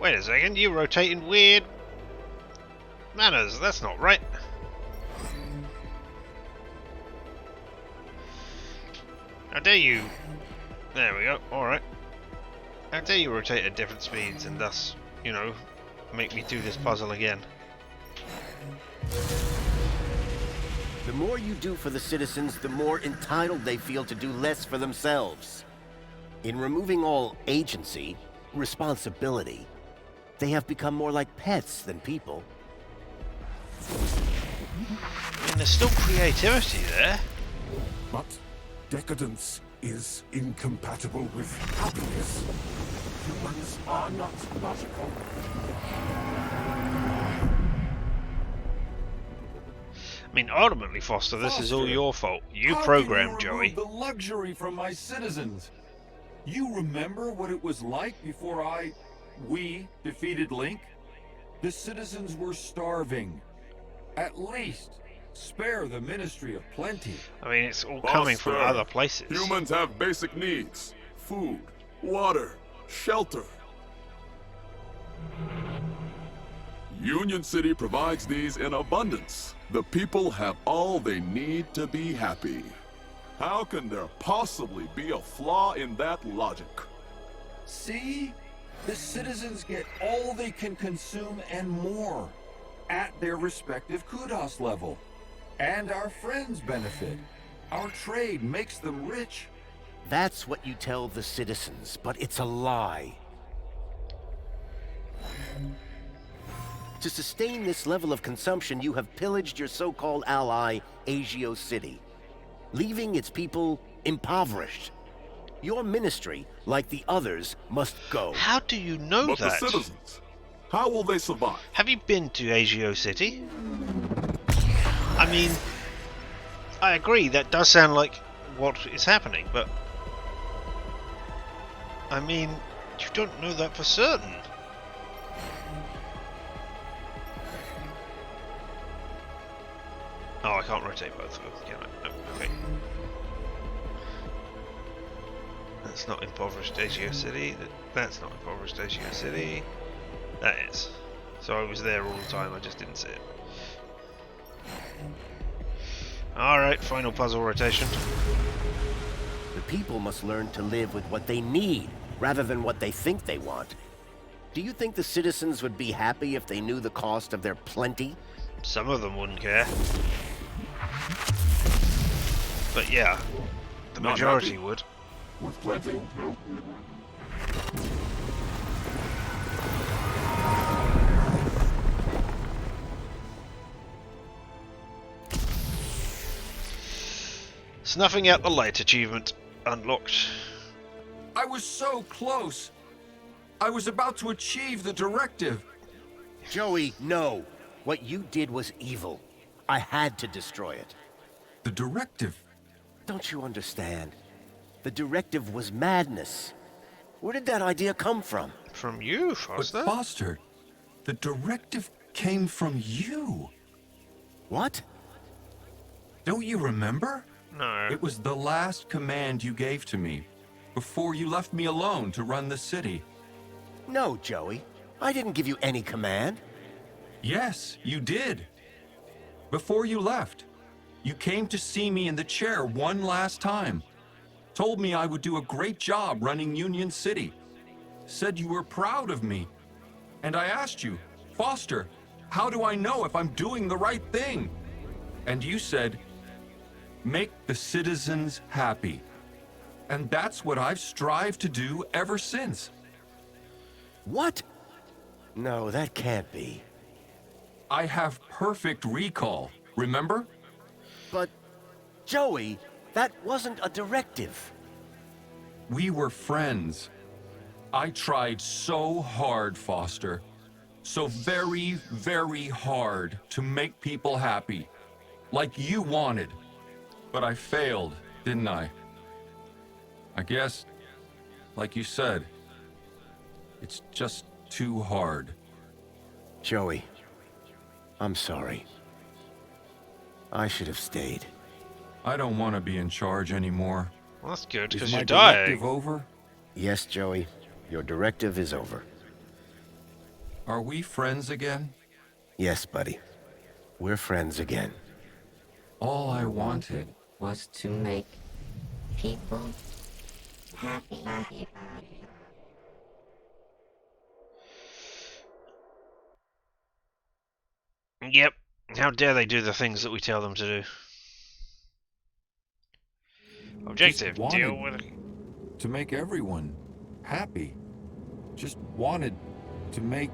Wait a second, you rotate in weird manners. That's not right. How dare you? There we go. Alright. How dare you rotate at different speeds and thus, you know, make me do this puzzle again? The more you do for the citizens, the more entitled they feel to do less for themselves. In removing all agency, responsibility, they have become more like pets than people. I mean, there's still creativity there. But decadence is incompatible with happiness. Humans are not logical. I mean, ultimately, Foster, this is all your fault. You programmed Joey. The luxury from my citizens. You remember what it was like before we defeated Link? The citizens were starving. At least spare the Ministry of Plenty. I mean, it's all coming from Buster, other places. Humans have basic needs. Food, water, shelter. Union City provides these in abundance. The people have all they need to be happy. How can there possibly be a flaw in that logic? See? The citizens get all they can consume and more at their respective kudos level. And our friends benefit. Our trade makes them rich. That's what you tell the citizens, but it's a lie. To sustain this level of consumption, you have pillaged your so-called ally, Agio City, leaving its people impoverished. Your ministry, like the others, must go. How do you know But that? the citizens, how will they survive? Have you been to Agio City? I mean, I agree, that does sound like what is happening, but I mean, you don't know that for certain. Oh, I can't rotate both of them, can I? No, okay. That's not impoverished Agio City. That's not impoverished Agio City. That is. So I was there all the time, I just didn't see it. Alright, final puzzle rotation. The people must learn to live with what they need, rather than what they think they want. Do you think the citizens would be happy if they knew the cost of their plenty? Some of them wouldn't care. But yeah, the Not majority happy. would. With plenty? No. Snuffing out the light achievement unlocked. I was so close. I was about to achieve the directive. Joey, no. What you did was evil. I had to destroy it. The directive? Don't you understand? The directive was madness. Where did that idea come from? From you, Foster. But Foster, the directive came from you. What? Don't you remember? No. It was the last command you gave to me before you left me alone to run the city. No, Joey. I didn't give you any command. Yes, you did. Before you left, you came to see me in the chair one last time. Told me I would do a great job running Union City. Said you were proud of me. And I asked you, Foster, how do I know if I'm doing the right thing? And you said, make the citizens happy. And that's what I've strived to do ever since. What? No, that can't be. I have perfect recall, remember? But, Joey, that wasn't a directive. We were friends. I tried so hard, Foster. So very, very hard to make people happy. Like you wanted. But I failed, didn't I? I guess, like you said, it's just too hard. Joey, I'm sorry. I should have stayed. I don't want to be in charge anymore. Well, that's good, Is because my you're dying. directive over? Yes, Joey. Your directive is over. Are we friends again? Yes, buddy. We're friends again. All I wanted was to make people happy. Yep. How dare they do the things that we tell them to do? Objective, Just deal wanted with... to make everyone happy. Just wanted to make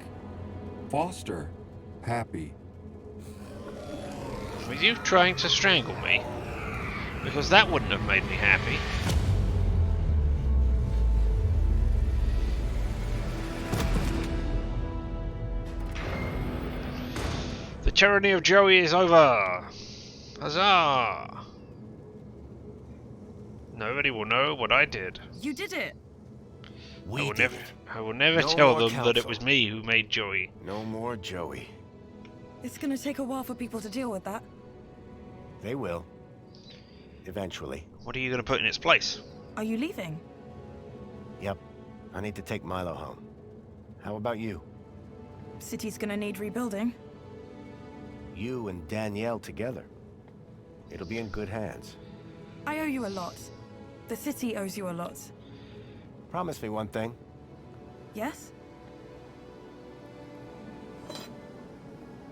Foster happy. Were you trying to strangle me? Because that wouldn't have made me happy. The tyranny of Joey is over! Huzzah! Nobody will know what I did. You did it. I will never No tell more them that it council. was me who made Joey. No more Joey. It's gonna take a while for people to deal with that. They will. Eventually. What are you going to put in its place? Are you leaving? Yep. I need to take Milo home. How about you? City's gonna need rebuilding. You and Danielle together. It'll be in good hands. I owe you a lot. The city owes you a lot. Promise me one thing. Yes?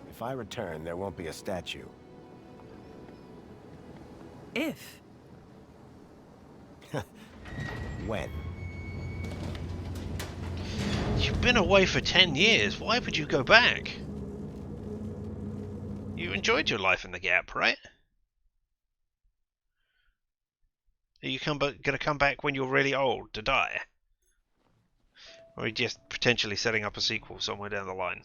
If I return, there won't be a statue. If? When? You've been away for 10 years. Why would you go back? You enjoyed your life in the Gap, right? Are you going to come back when you're really old to die? Or are you just potentially setting up a sequel somewhere down the line?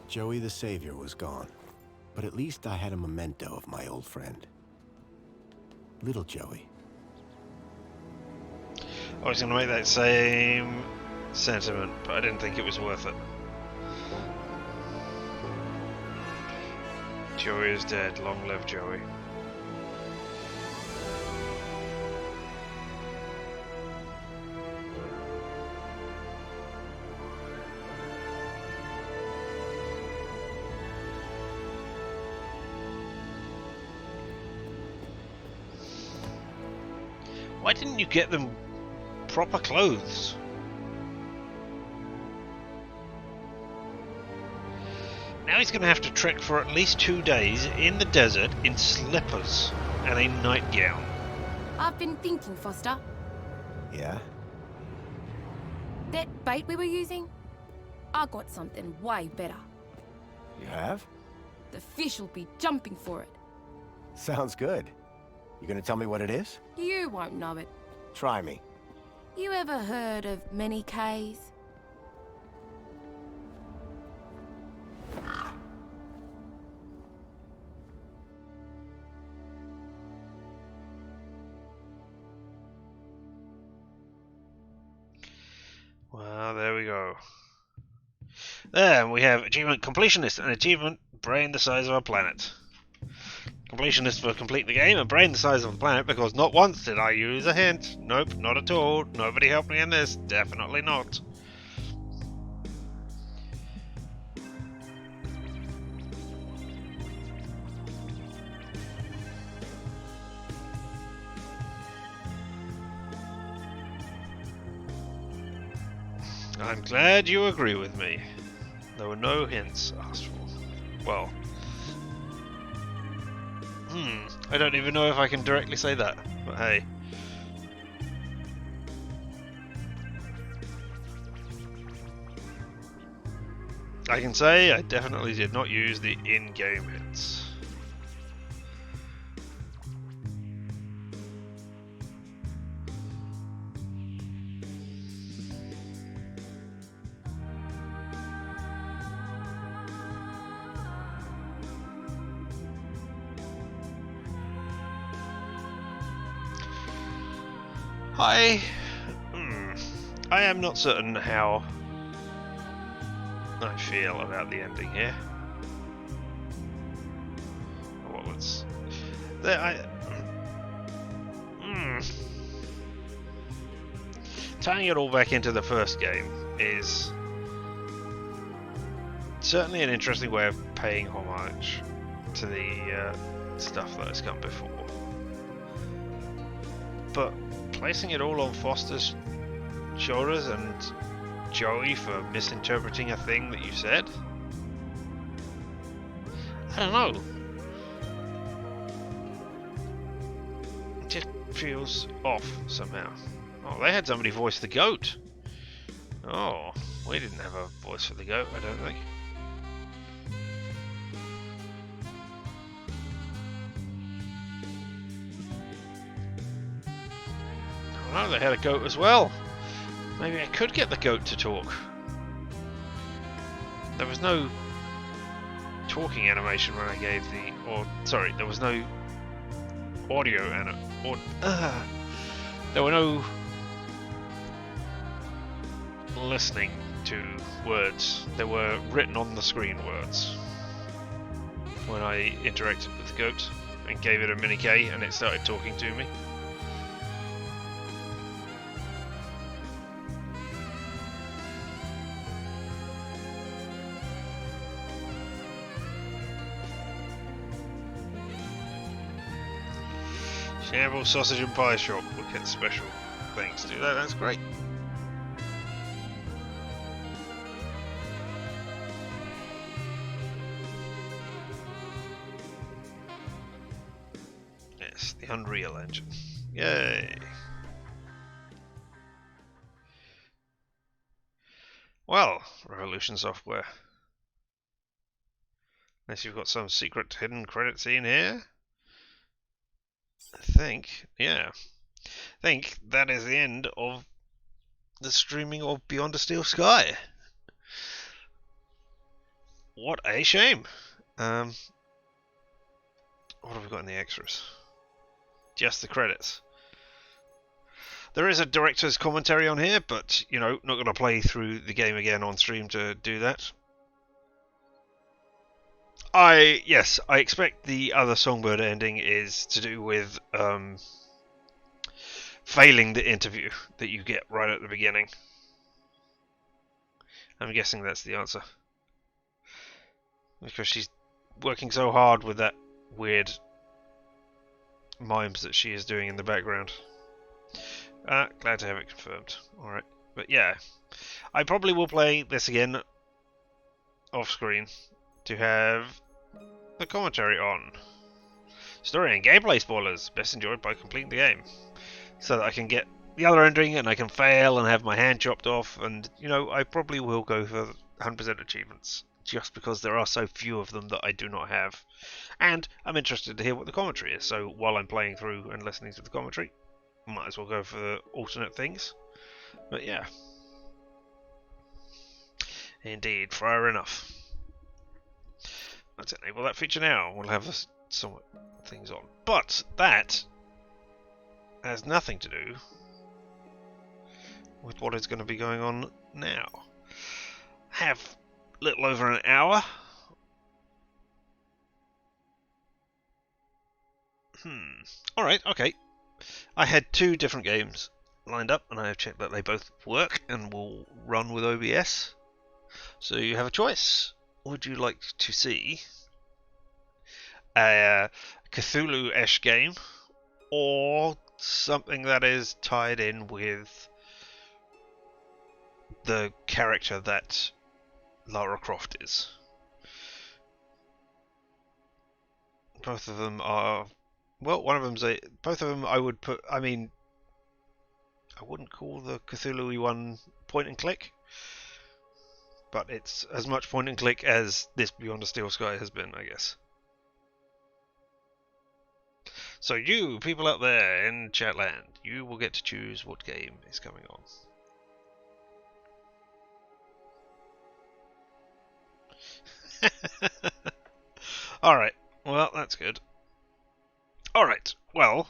Joey the Savior was gone, but at least I had a memento of my old friend. Little Joey. I was going to make that same sentiment, but I didn't think it was worth it. Joey is dead. Long live Joey. Why didn't you get them proper clothes? Now he's going to have to trek for at least 2 days in the desert in slippers and a nightgown. I've been thinking, Foster. Yeah? That bait we were using? I got something way better. You have? The fish will be jumping for it. Sounds good. You gonna tell me what it is? You won't know it. Try me. You ever heard of many Ks? Well, there we go. There we have achievement completionist, an achievement brain the size of a planet. Completionist for complete the game, and brain the size of a planet because not once did I use a hint. Nope, not at all. Nobody helped me in this. Definitely not. I'm glad you agree with me. There were no hints asked for. Well, I don't even know if I can directly say that, but hey. I can say I definitely did not use the in-game hints. I am not certain how I feel about the ending here. Well, let's. Tying it all back into the first game is certainly an interesting way of paying homage to the stuff that has come before. But placing it all on Foster's shoulders and Joey for misinterpreting a thing that you said? I don't know. It just feels off somehow. Oh, they had somebody voice the goat. Oh, we didn't have a voice for the goat, I don't think. Oh, they had a goat as well. Maybe I could get the goat to talk. There was no talking animation when I gave the... Or, sorry, there was no audio there were no listening to words. There were written on the screen words. When I interacted with the goat and gave it a mini K and it started talking to me. Shambles Sausage and Pie Shop will get special things to do that. That's great. Yes, the Unreal Engine. Yay! Well, Revolution Software. Unless you've got some secret hidden credit scene here. I think that is the end of the streaming of Beyond a Steel Sky. What a shame. What have we got in the extras? Just the credits. There is a director's commentary on here, but, you know, not going to play through the game again on stream to do that. I expect the other Songbird ending is to do with failing the interview that you get right at the beginning. I'm guessing that's the answer. Because she's working so hard with that weird mimes that she is doing in the background. Glad to have it confirmed. Alright. But yeah, I probably will play this again off screen to have the commentary on. Story and gameplay spoilers, best enjoyed by completing the game. So that I can get the other ending and I can fail and have my hand chopped off, and, you know, I probably will go for 100% achievements, just because there are so few of them that I do not have. And I'm interested to hear what the commentary is, so while I'm playing through and listening to the commentary, might as well go for the alternate things. But yeah. Indeed, fair enough. Let's enable that feature now. We'll have some things on. But that has nothing to do with what is going to be going on now. Have a little over an hour. Alright, okay. I had two different games lined up, and I have checked that they both work and will run with OBS. So you have a choice. Would you like to see a Cthulhu-esque game, or something that is tied in with the character that Lara Croft is? Both of them are... Well, one of them's a... Both of them I would put... I mean... I wouldn't call the Cthulhu-y one point and click, but it's as much point and click as this Beyond a Steel Sky has been, I guess. So you, people out there in Chatland, you will get to choose what game is coming on. Alright, well, that's good. Alright, well,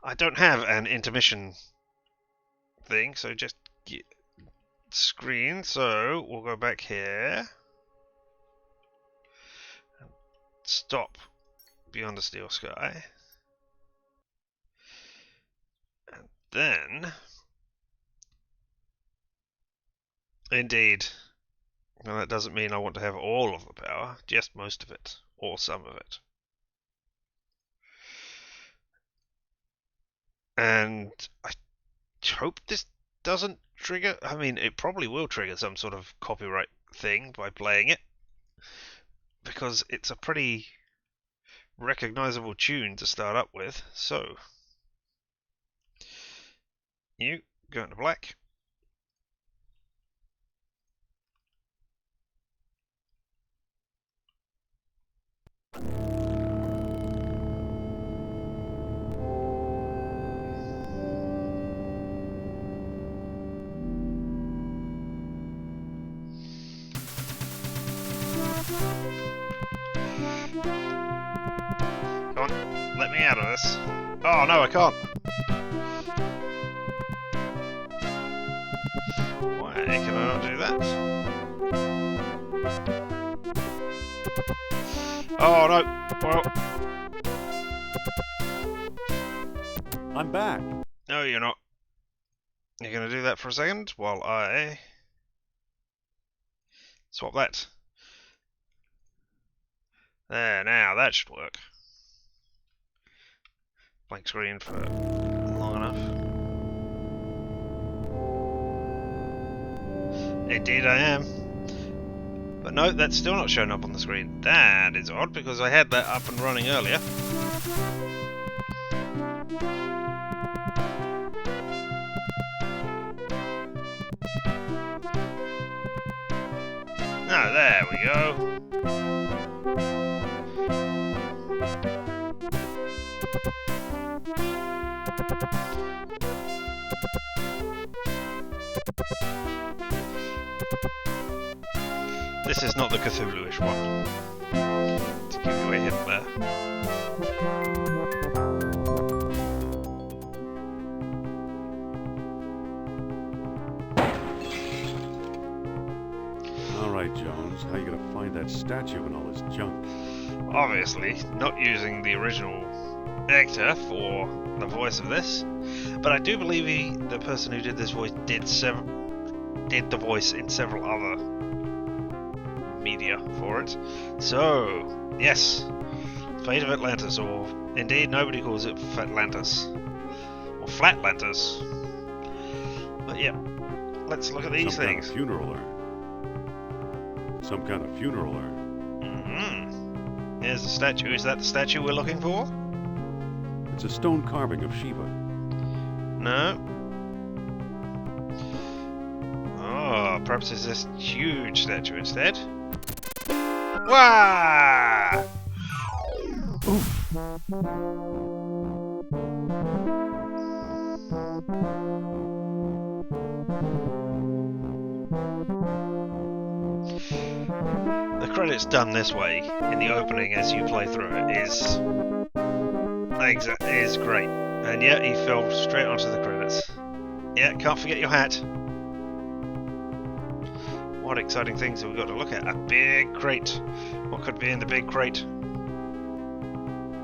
I don't have an intermission thing, so just get screen, so we'll go back here. Stop Beyond the Steel Sky. And then... Indeed. Now that doesn't mean I want to have all of the power, just most of it, or some of it. And I hope this doesn't trigger... I mean, it probably will trigger some sort of copyright thing by playing it, because it's a pretty recognizable tune to start up with. So, you go into black. Atlantis. Oh no, I can't. Why can I not do that? Oh no. Well, I'm back. no, you're not. You're gonna do that for a second while I swap that. There, now that should work. Blank screen for long enough. Indeed I am. But no, that's still not showing up on the screen. That is odd because I had that up and running earlier. Oh, there we go. This is not the Cthulhu-ish one. To give you a hint there. Alright, Jones, how you gonna find that statue and all this junk? Obviously, not using the original actor for the voice of this, but I do believe the person who did this voice did the voice in several other media for it. So, yes, Fate of Atlantis, or indeed nobody calls it Fatlantis, or Flatlantis. But yeah, let's look at these things. Some kind of funeral urn. There's the statue. Is that the statue we're looking for? It's a stone carving of Shiva. No. Oh, perhaps it's this huge statue instead. Wah! The credits done this way in the opening as you play through it is great. And yeah, he fell straight onto the credits. Yeah, can't forget your hat. What exciting things have we got to look at? A big crate. What could be in the big crate?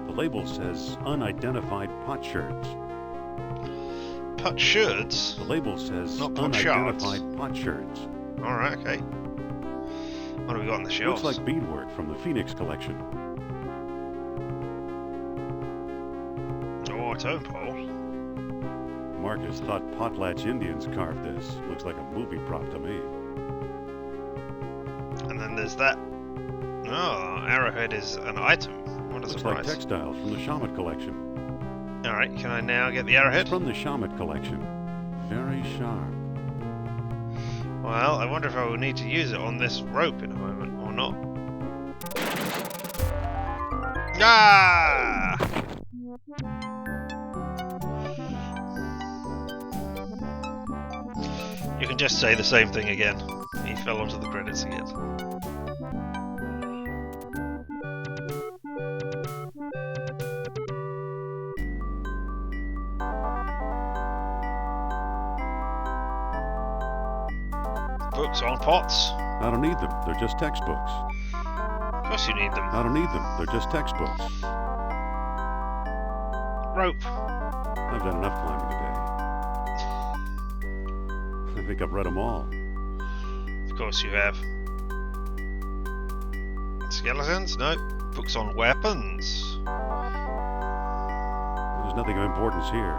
The label says unidentified potsherds. Potsherds? The label says not unidentified potsherds. Alright, okay. What have we got on the shelves? Looks like beadwork from the Phoenix collection. Oh, a totem pole. Marcus thought Potlatch Indians carved this. Looks like a movie prop to me. And then there's that. Oh, arrowhead is an item. What a Looks surprise. like textiles from the Shamet collection. Alright, can I now get the arrowhead? It's from the Shamet collection. Very sharp. Well, I wonder if I will need to use it on this rope in a moment, or not. Ah! You can just say the same thing again. He fell onto the credits again. Books on pots. I don't need them. They're just textbooks. Of course you need them. I don't need them. They're just textbooks. Rope. I've done enough climbing today. I think I've read them all. Of course you have. Skeletons? No. Books on weapons. There's nothing of importance here.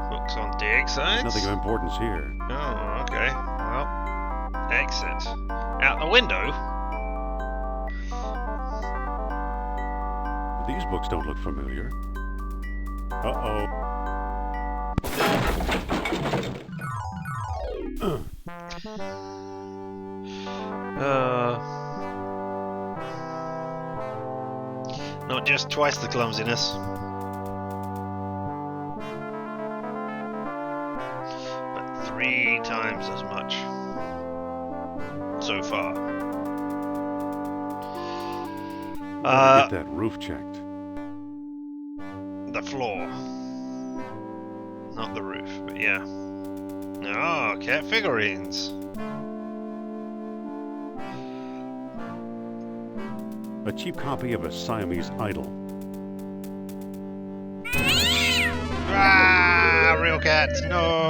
Books on dig sites? There's nothing of importance here. Oh, okay. Well, exit. Out the window? These books don't look familiar. Uh-oh. Not just twice the clumsiness. But 3 times as much. So far. Get that roof checked. the floor. Not the roof, but yeah. Oh, cat figurines. A cheap copy of a Siamese idol. Ah, real cats, no!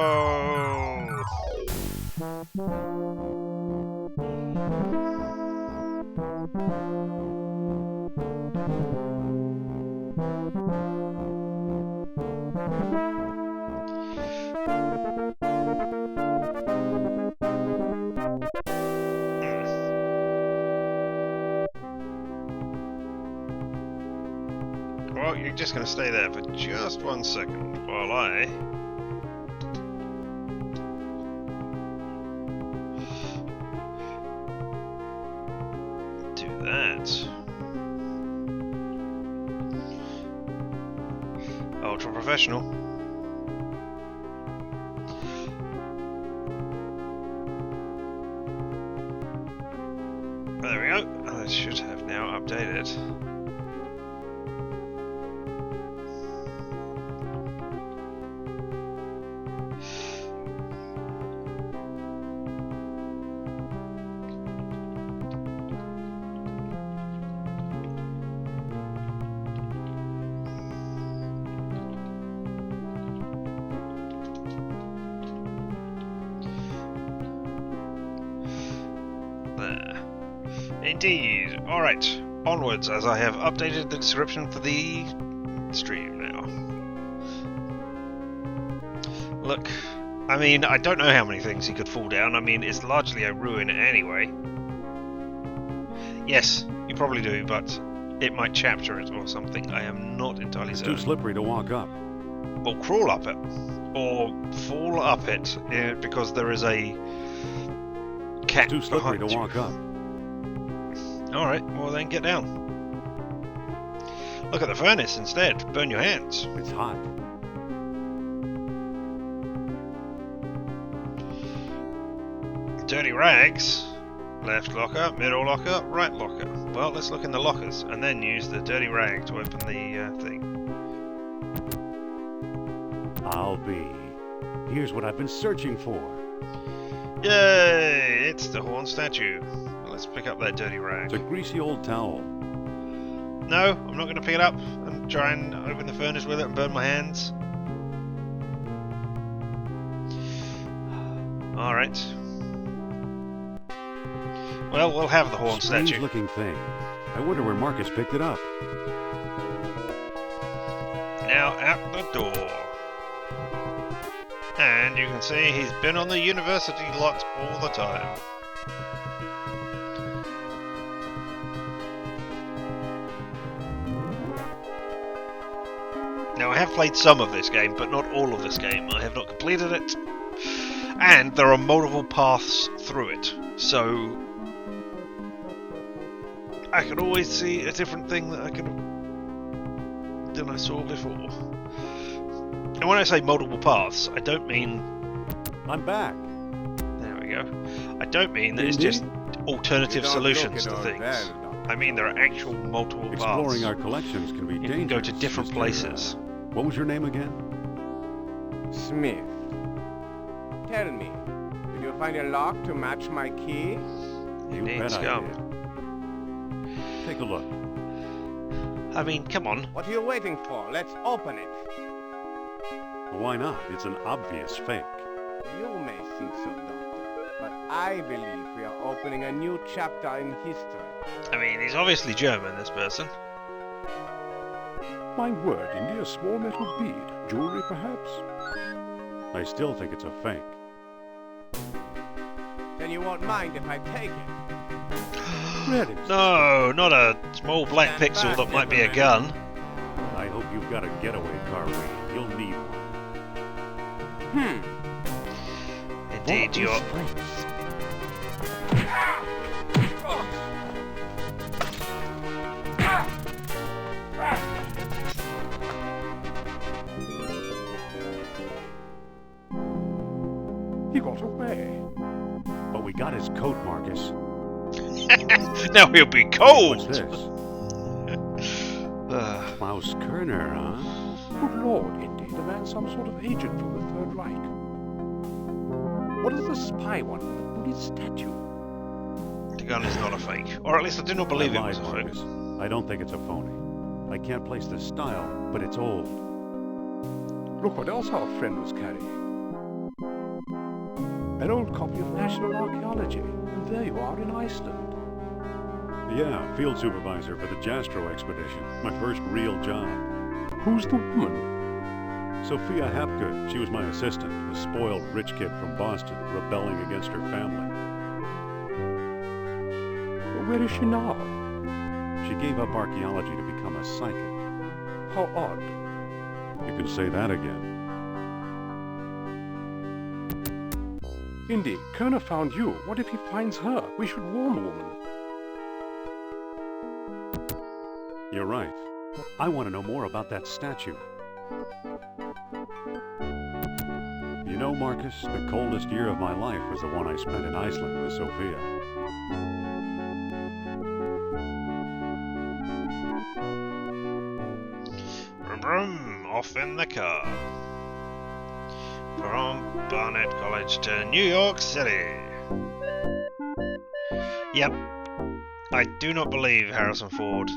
Well, you're just going to stay there for just 1 second while I do that. Ultra professional. There we go. I should have now updated. Indeed. Alright, onwards, as I have updated the description for the stream now. Look, I mean, I don't know how many things he could fall down. I mean, it's largely a ruin anyway. Yes, you probably do, but it might chapter it or something. I am not entirely certain. It's too slippery to walk up. Well, crawl up it. Or fall up it, because there is a cat It's too slippery behind to you. walk up. Alright, well then get down. Look at the furnace instead. Burn your hands. It's hot. Dirty rags. Left locker, middle locker, right locker. Well, let's look in the lockers and then use the dirty rag to open the thing. I'll be. Here's what I've been searching for. Yay! It's the horn statue. Let's pick up that dirty rag. It's a greasy old towel. No, I'm not going to pick it up and try and open the furnace with it and burn my hands. Alright. Well, we'll have the horn statue. Strange looking thing. I wonder where Marcus picked it up. Now out the door. And you can see he's been on the university lot all the time. Now I have played some of this game, but not all of this game. I have not completed it. And there are multiple paths through it. So I can always see a different thing that than I saw before. And when I say multiple paths, I don't mean... I'm back. There we go. I don't mean that it's just alternative solutions to things. I mean there are actual multiple paths. Exploring our collections can be You dangerous. can go to different places. What was your name again? Smith. Tell me, did you find a lock to match my key? You Indeed, bet I scum. did. Take a look. I mean, come on. What are you waiting for? Let's open it. Why not? It's an obvious fake. You may think so, Doctor, but I believe we are opening a new chapter in history. I mean, he's obviously German, this person. My word, Indy, a small metal bead. Jewelry, perhaps? I still think it's a fake. Then you won't mind if I take it. Really? No, not a small black pixel that might be a gun. I hope you've got a getaway car waiting. You'll need one. Indeed, you're... He got away. But we got his coat, Marcus. Now he'll be cold! What's this? Klaus Kerner, huh? Good lord, Indy, the man's some sort of agent from the Third Reich. What does the spy want with the Buddhist statue? The gun is not a fake. Or at least I do not believe it was a fake. Marcus. I don't think it's a phony. I can't place the style, but it's old. Look what else our friend was carrying. An old copy of National Archaeology. And there you are in Iceland. Yeah, field supervisor for the Jastro expedition. My first real job. Who's the woman? Sophia Hapgood. She was my assistant, a spoiled rich kid from Boston, rebelling against her family. Where is she now? She gave up archaeology to become a psychic. How odd. You can say that again. Indy, Kerner found you. What if he finds her? We should warn the woman. You're right. I want to know more about that statue. You know, Marcus, the coldest year of my life was the one I spent in Iceland with Sophia. Brum brum, off in the car. From Barnet College to New York City. Yep. I do not believe Harrison Ford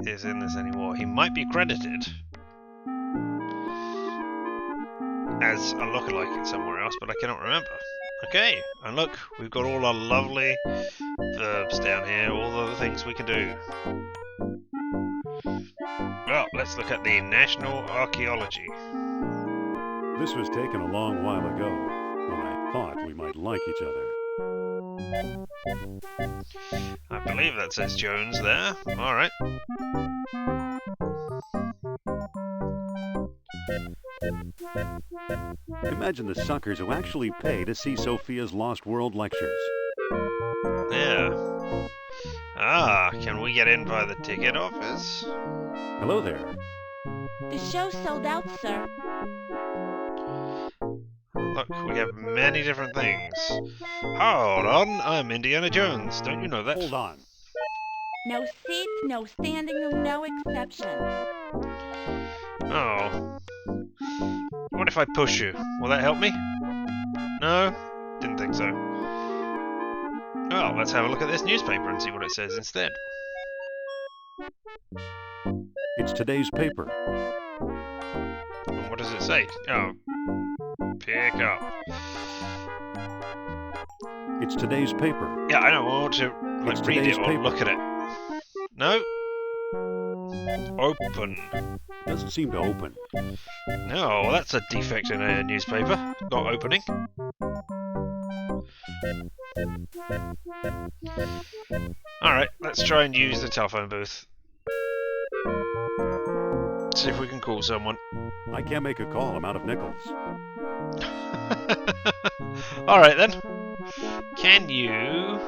is in this anymore. He might be credited as a lookalike in somewhere else, but I cannot remember. Okay, and look, we've got all our lovely verbs down here, all the things we can do. Well, let's look at the National Archaeology. This was taken a long while ago, when I thought we might like each other. I believe that says Jones there. Alright. Imagine the suckers who actually pay to see Sophia's Lost World lectures. Yeah. Ah, can we get in by the ticket office? Hello there. The show's sold out, sir. Look, we have many different things. Hold on, I'm Indiana Jones. Don't you know that? Hold on. No seats, no standing room, no exceptions. Oh. What if I push you? Will that help me? No? Didn't think so. Well, let's have a look at this newspaper and see what it says instead. It's today's paper. And what does it say? Oh. Pick up. It's today's paper. Yeah, I don't want to read it or look at it. No? Open. Doesn't seem to open. No, that's a defect in a newspaper. Not opening. Alright, let's try and use the telephone booth. See if we can call someone. I can't make a call, I'm out of nickels. Alright then. Can you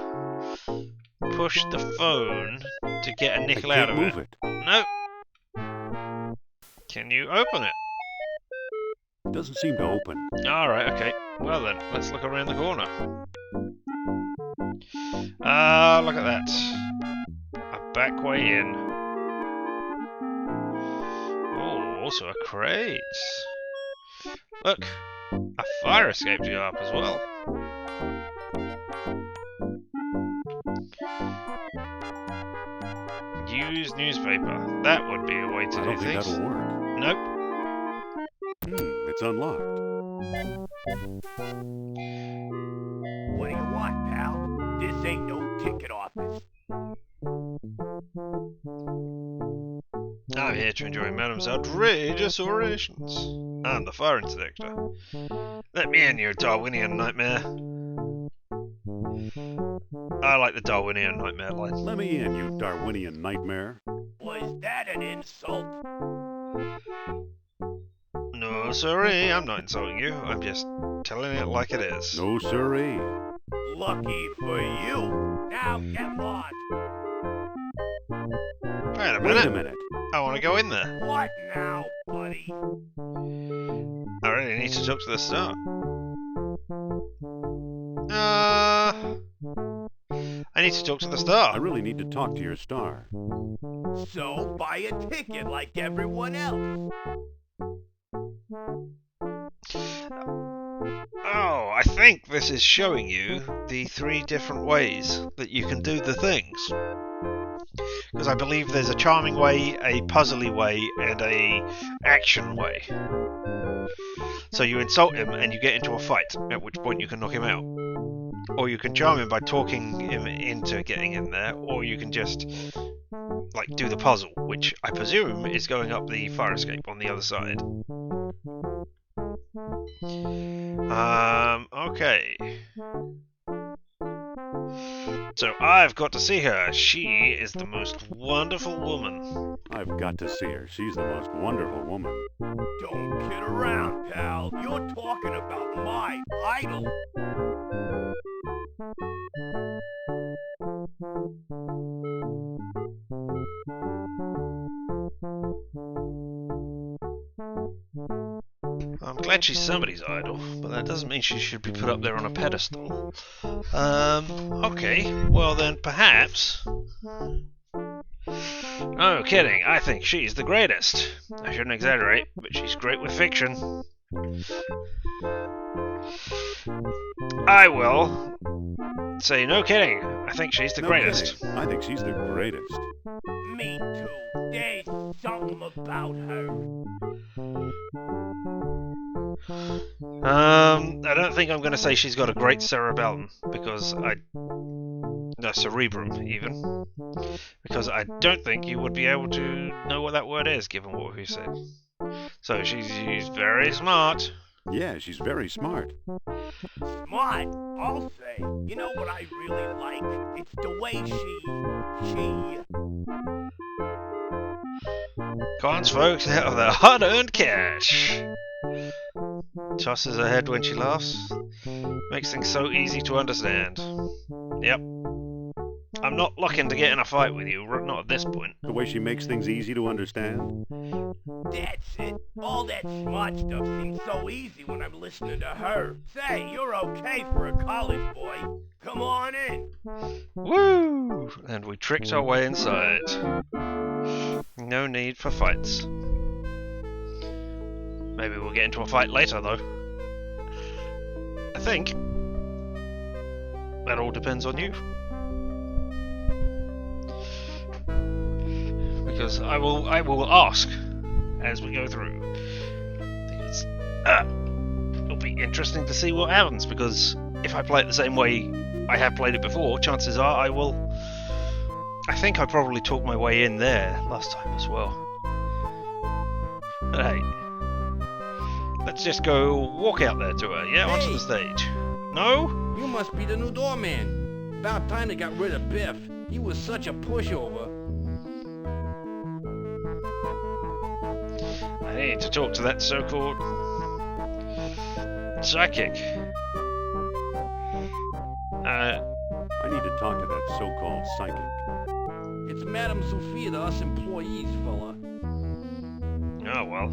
push the phone to get a nickel out of it? No. Can you open it? Doesn't seem to open. Alright, okay. Well then, let's look around the corner. Ah, look at that. A back way in. Oh, also a crate. Look, a fire escape to go up as well. Use newspaper. That would be a way to do things. I don't think that'll work. Nope. It's unlocked. What do you want, pal? This ain't no ticket office. I'm here to enjoy Madam's outrageous orations. I'm the fire inspector. Let me in, you Darwinian nightmare. I like the Darwinian nightmare line. Let me in, you Darwinian nightmare. Was that an insult? No, sorry, I'm not insulting you. I'm just telling it like it is. No, sirree. Lucky for you. Now get lost. Wait a minute. I want to go in there. What now, buddy? I really need to talk to the star. I need to talk to the star. I really need to talk to your star. So buy a ticket like everyone else. Oh, I think this is showing you the 3 different ways that you can do the things. Because I believe there's a charming way, a puzzly way, and a action way. So you insult him and you get into a fight, at which point you can knock him out. Or you can charm him by talking him into getting in there, or you can just like do the puzzle, which I presume is going up the fire escape on the other side. Okay. So I've got to see her. She is the most wonderful woman. I've got to see her. She's the most wonderful woman. Don't kid around, pal. You're talking about my idol. I'm glad she's somebody's idol, but that doesn't mean she should be put up there on a pedestal. Okay, well then perhaps... No kidding, I think she's the greatest. I shouldn't exaggerate, but she's great with fiction. I will say no kidding, I think she's the greatest. Kidding. I think she's the greatest. Me too. There's something about her. I don't think I'm going to say she's got a great cerebellum, because no, cerebrum, even. Because I don't think you would be able to know what that word is, given what we said. So she's very smart. Yeah, she's very smart. Smart, I'll say. You know what I really like? It's the way she... Cons folks out of their hard-earned cash. Tosses her head when she laughs. Makes things so easy to understand. Yep. I'm not looking to get in a fight with you, not at this point. The way she makes things easy to understand? That's it. All that smart stuff seems so easy when I'm listening to her. Say, you're okay for a college boy. Come on in. Woo! And we tricked our way inside. No need for fights. Maybe we'll get into a fight later, though. I think. That all depends on you. Because I will ask as we go through. Because it'll be interesting to see what happens, because if I play it the same way I have played it before, chances are I will... I think I probably talked my way in there last time as well. But hey, let's just go walk out there to her, yeah? Onto the stage. No? You must be the new doorman. About time they got rid of Biff. He was such a pushover. I need to talk to that so-called psychic. I need to talk to that so-called psychic. It's Madame Sophia to us employees, fella. Oh, well.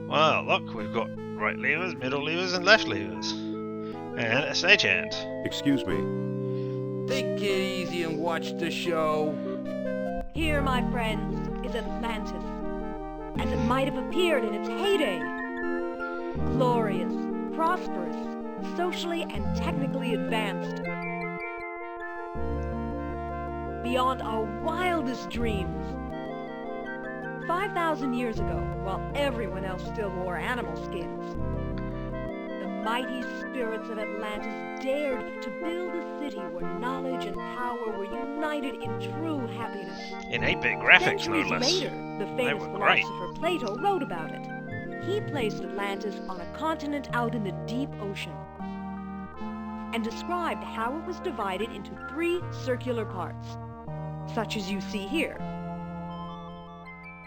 Well, look, we've got right levers, middle levers, and left levers. And a stagehand. Excuse me. Take it easy and watch the show. Here, my friends, is Atlantis, as it might have appeared in its heyday. Glorious, prosperous, socially and technically advanced. Beyond our wildest dreams. 5,000 years ago, while everyone else still wore animal skins, the mighty spirits of Atlantis dared to build a city where knowledge and power were united in true happiness. In 8-bit graphics, no Centuries less. later, the famous philosopher Plato wrote about it. He placed Atlantis on a continent out in the deep ocean and described how it was divided into 3 circular parts, such as you see here.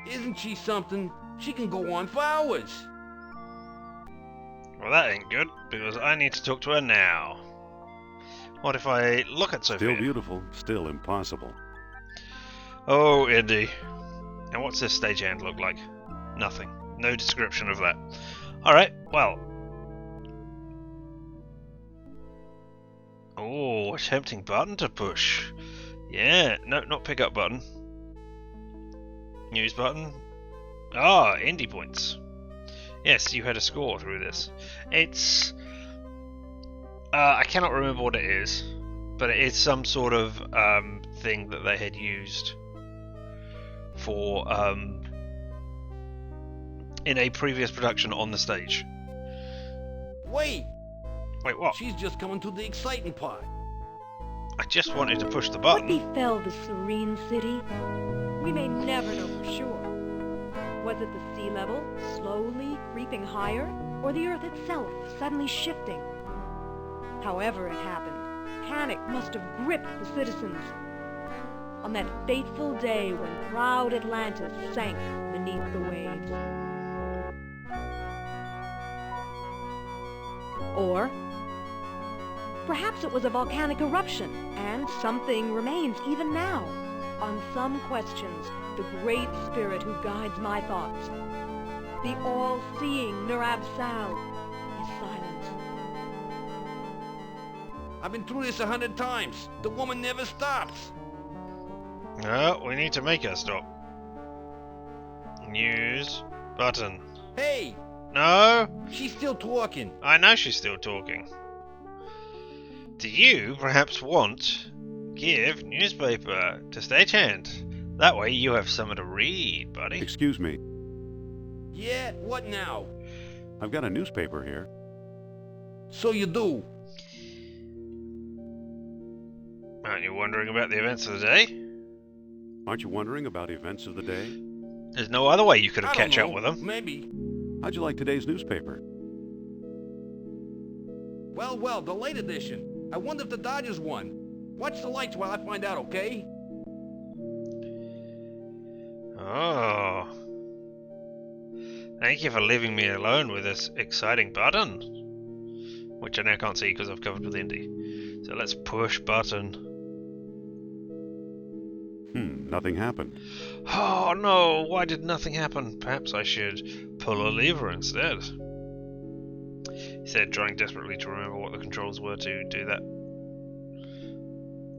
Isn't she something? She can go on for hours. Well, that ain't good, because I need to talk to her now. What if I look at Sophia? Still beautiful, still impossible. Oh, Indy. And what's this stagehand look like? Nothing. No description of that. Alright, well. Oh, a tempting button to push. Yeah, no, not pick up button. News button. Ah, indie points. Yes, you had a score through this. It's... I cannot remember what it is, but it is some sort of thing that they had used for in a previous production on the stage. Wait! Wait, what? She's just coming to the exciting part. I just wanted to push the What button. befell the serene city? We may never know for sure. Was it the sea level slowly creeping higher, or the earth itself suddenly shifting? However it happened, panic must have gripped the citizens on that fateful day when proud Atlantis sank beneath the waves. Or perhaps it was a volcanic eruption, and something remains even now. On some questions, the great spirit who guides my thoughts, the all-seeing Nurab Sal, is silent. I've been through this 100 times. The woman never stops. No, we need to make her stop. News button. Hey! No! She's still talking. I know she's still talking. Do you perhaps want give newspaper to stagehand? That way you have something to read, buddy. Excuse me. Yeah, what now? I've got a newspaper here. So you do? Aren't you wondering about the events of the day? Aren't you wondering about events of the day? There's no other way you could have I don't catch up know. with them. Maybe. How'd you like today's newspaper? Well, the late edition. I wonder if the Dodgers won. Watch the lights while I find out, okay? Oh. Thank you for leaving me alone with this exciting button. Which I now can't see because I've covered with indie. So let's push button. Nothing happened. Oh no, why did nothing happen? Perhaps I should pull a lever instead. He said, trying desperately to remember what the controls were to do that.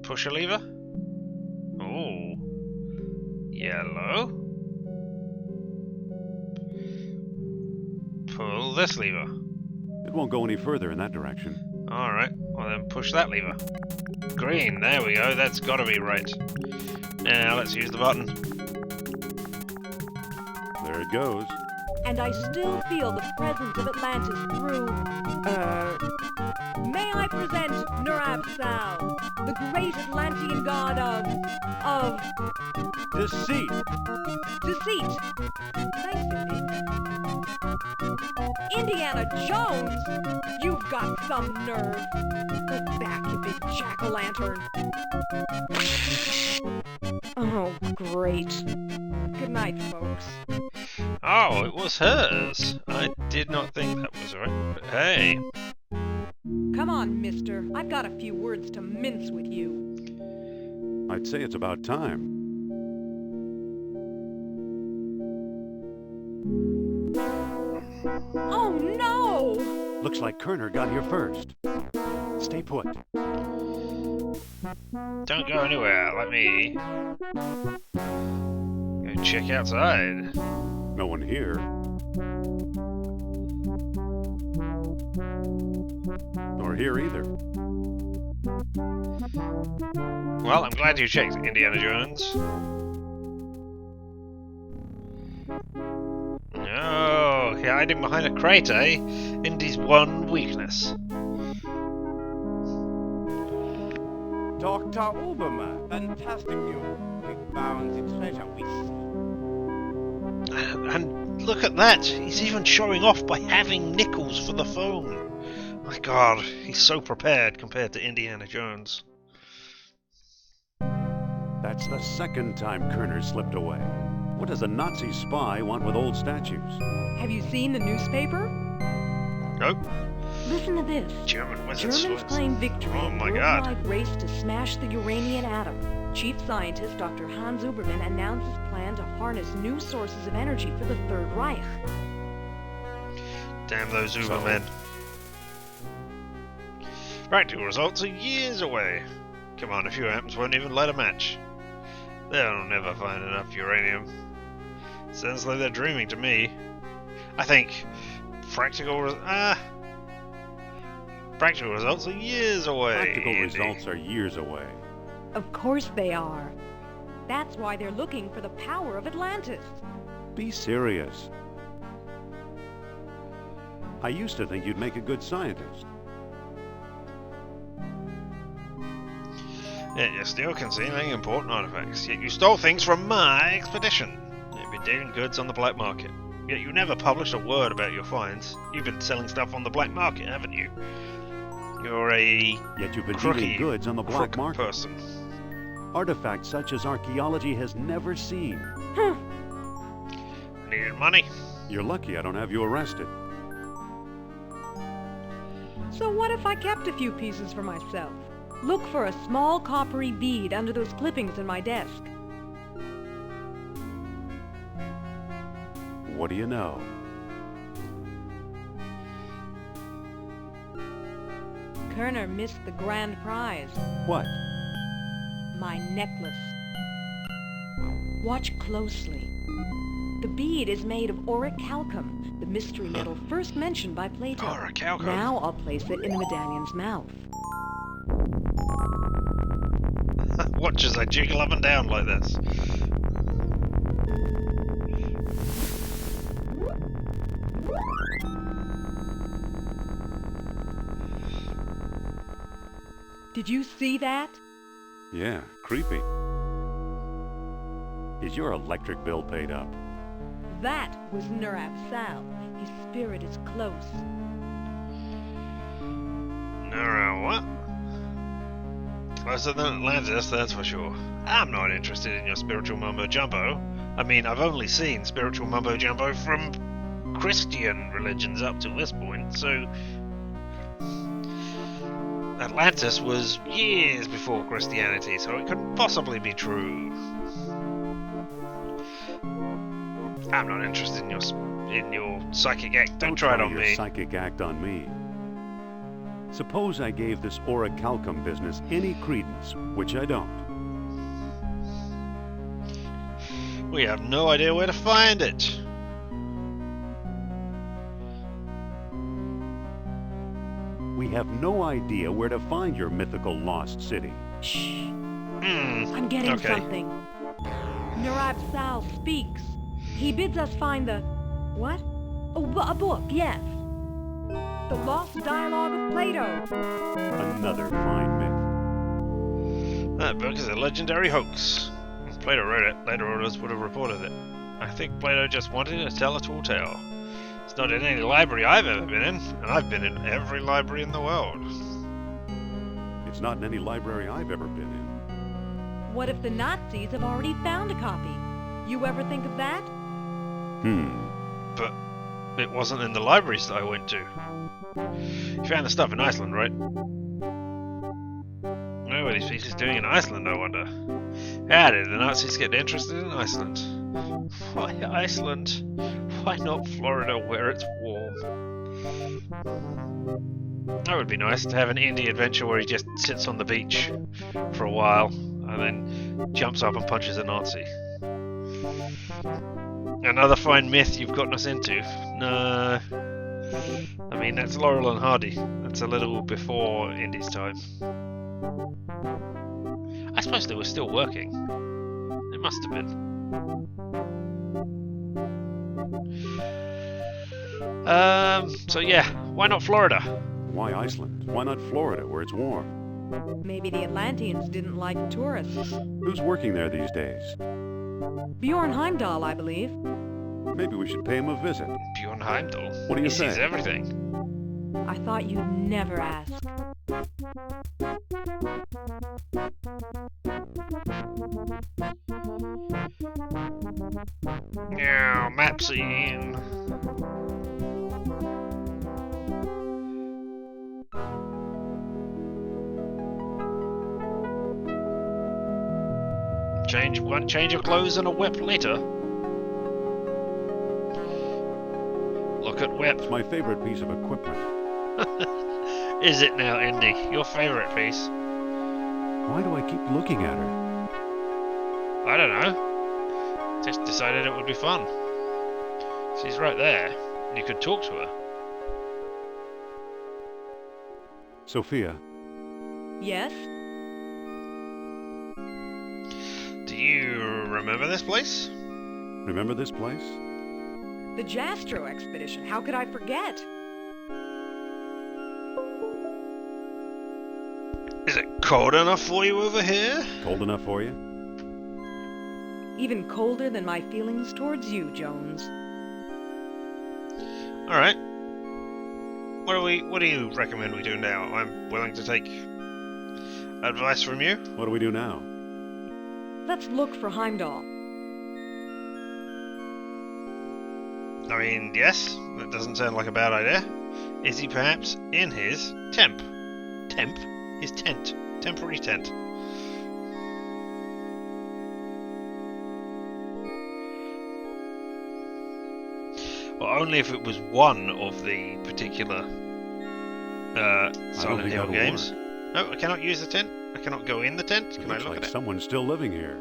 Push a lever? Oh. Yellow. Pull this lever. It won't go any further in that direction. Alright, well then push that lever. Green, there we go, that's gotta be right. Now let's use the button. There it goes. And I still feel the presence of Atlantis through, may I present Nurab Sal, the great Atlantean god of Deceit! deceit. Thanks, Indy. Indiana Jones! You've got some nerve. Go back, you big jack-o'-lantern. Oh, great. Good night, folks. Oh, it was hers. I did not think that was right, but hey. Come on, mister. I've got a few words to mince with you. I'd say it's about time. Oh, no! Looks like Kerner got here first. Stay put. Don't go anywhere, let me go check outside. No one here. Nor here either. Well, I'm glad you checked, Indiana Jones. Oh, you're hiding behind a crate, eh? Indy's one weakness. Dr. Obermer, fantastic news. We found the treasure we seek. And look at that! He's even showing off by having nickels for the phone. My God, he's so prepared compared to Indiana Jones. That's the second time Kerner slipped away. What does a Nazi spy want with old statues? Have you seen the newspaper? Nope. Listen to this. German wizard Germans swords. claim victory Oh in my a God. worldwide race to smash the uranium atom. Chief scientist Dr. Hans Uberman announces plan to harness new sources of energy for the Third Reich. Damn those Ubermen. Practical results are years away. Come on, a few amps won't even light a match. They'll never find enough uranium. Sounds like they're dreaming to me. I think practical results are years away. Practical results are years away. Of course they are. That's why they're looking for the power of Atlantis. Be serious. I used to think you'd make a good scientist. Yet you still concealing important artifacts. Yet you stole things from my expedition. You've been dealing goods on the black market. Yet you never published a word about your finds. You've been selling stuff on the black market, haven't you? You're a Yet you've been dealing goods on the black market. Person. Artifacts such as archaeology has never seen. Needed money. You're lucky I don't have you arrested. So what if I kept a few pieces for myself? Look for a small coppery bead under those clippings in my desk. What do you know? Kerner missed the grand prize. What? My necklace. Watch closely. The bead is made of orichalcum, the mystery metal first mentioned by Plato. Orichalcum? Now I'll place it in the medallion's mouth. Watch as I jiggle up and down like this. Did you see that? Yeah, creepy. Is your electric bill paid up? That was Nurab Sal. His spirit is close. Nura what? Closer than Atlantis, that's for sure. I'm not interested in your spiritual mumbo-jumbo. I mean, I've only seen spiritual mumbo-jumbo from Christian religions up to this point, so... Atlantis was years before Christianity, so it couldn't possibly be true. I'm not interested in your psychic act. Don't try it on me. Psychic act on me. Suppose I gave this orichalcum business any credence, which I don't. We have no idea where to find it. We have no idea where to find your mythical lost city. Shh. I'm getting something. Nurab Sal speaks. He bids us find the... what? Oh, a book, yes. The Lost Dialogue of Plato. Another fine myth. That book is a legendary hoax. If Plato wrote it, later orders would have reported it. I think Plato just wanted to tell a tall tale. It's not in any library I've ever been in, and I've been in every library in the world. It's not in any library I've ever been in. What if the Nazis have already found a copy? You ever think of that? But it wasn't in the libraries that I went to. You found the stuff in Iceland, right? What are these pieces doing in Iceland, I wonder? How did the Nazis get interested in Iceland? Why Iceland? Why not Florida, where it's warm? That would be nice to have an indie adventure where he just sits on the beach for a while and then jumps up and punches a Nazi. Another fine myth you've gotten us into. No. I mean, that's Laurel and Hardy. That's a little before Indy's time. I suppose they were still working. It must have been. So yeah, why not Florida? Why Iceland? Why not Florida, where it's warm? Maybe the Atlanteans didn't like tourists. Who's working there these days? Bjorn Heimdall, I believe. Maybe we should pay him a visit. Bjorn Heimdall? What do you He say? sees everything. I thought you'd never ask. Yeah, map scene. Change of clothes and a whip later. Look at whip. It's my favorite piece of equipment. Is it now, Indy? Your favorite piece? Why do I keep looking at her? I don't know. Just decided it would be fun. She's right there. You could talk to her. Sophia. Yes? Do you remember this place? Remember this place? The Jastro expedition. How could I forget? Is it cold enough for you over here? Cold enough for you? Even colder than my feelings towards you, Jones. Alright. What do you recommend we do now? I'm willing to take advice from you. What do we do now? Let's look for Heimdall. I mean, yes, that doesn't sound like a bad idea. Is he perhaps in his temp? His tent. Temporary tent. Well, only if it was one of the particular Silent Hill games. No, I cannot use the tent. I cannot go in the tent. Can I look like at it? Someone's still living here.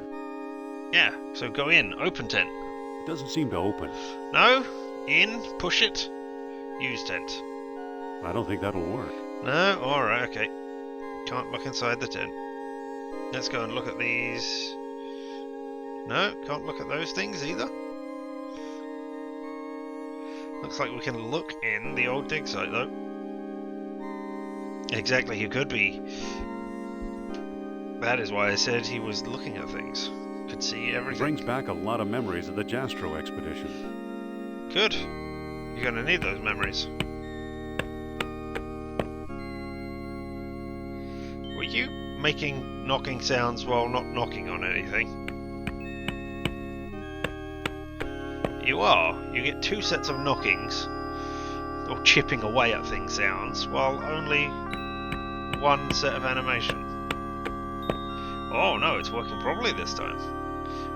Yeah, so go in. Open tent. It doesn't seem to open. No? In. Push it. Use tent. I don't think that'll work. No? Alright, okay. Can't look inside the tent. Let's go and look at these. No, can't look at those things either. Looks like we can look in the old dig site though. Exactly, he could be. That is why I said he was looking at things. Could see everything. Brings back a lot of memories of the Jastro expedition. Good. You're gonna need those memories. Were you making knocking sounds while not knocking on anything? You are. You get 2 sets of knockings, or chipping away at things sounds, while only 1 set of animation. Oh no, it's working properly this time.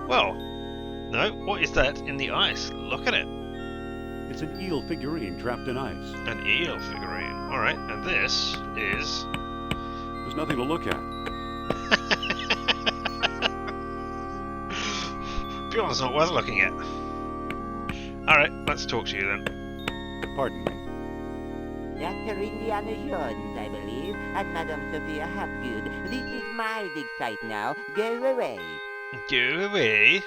Well, no, what is that in the ice? Look at it. It's an eel figurine trapped in ice. An eel figurine. Alright, and this is... There's nothing to look at. To be honest, not worth looking at. Alright, let's talk to you then. Pardon me. Dr. Indiana Jones, I believe, and Madame Sophia Hapgood. This is my dig site now. Go away. Go away?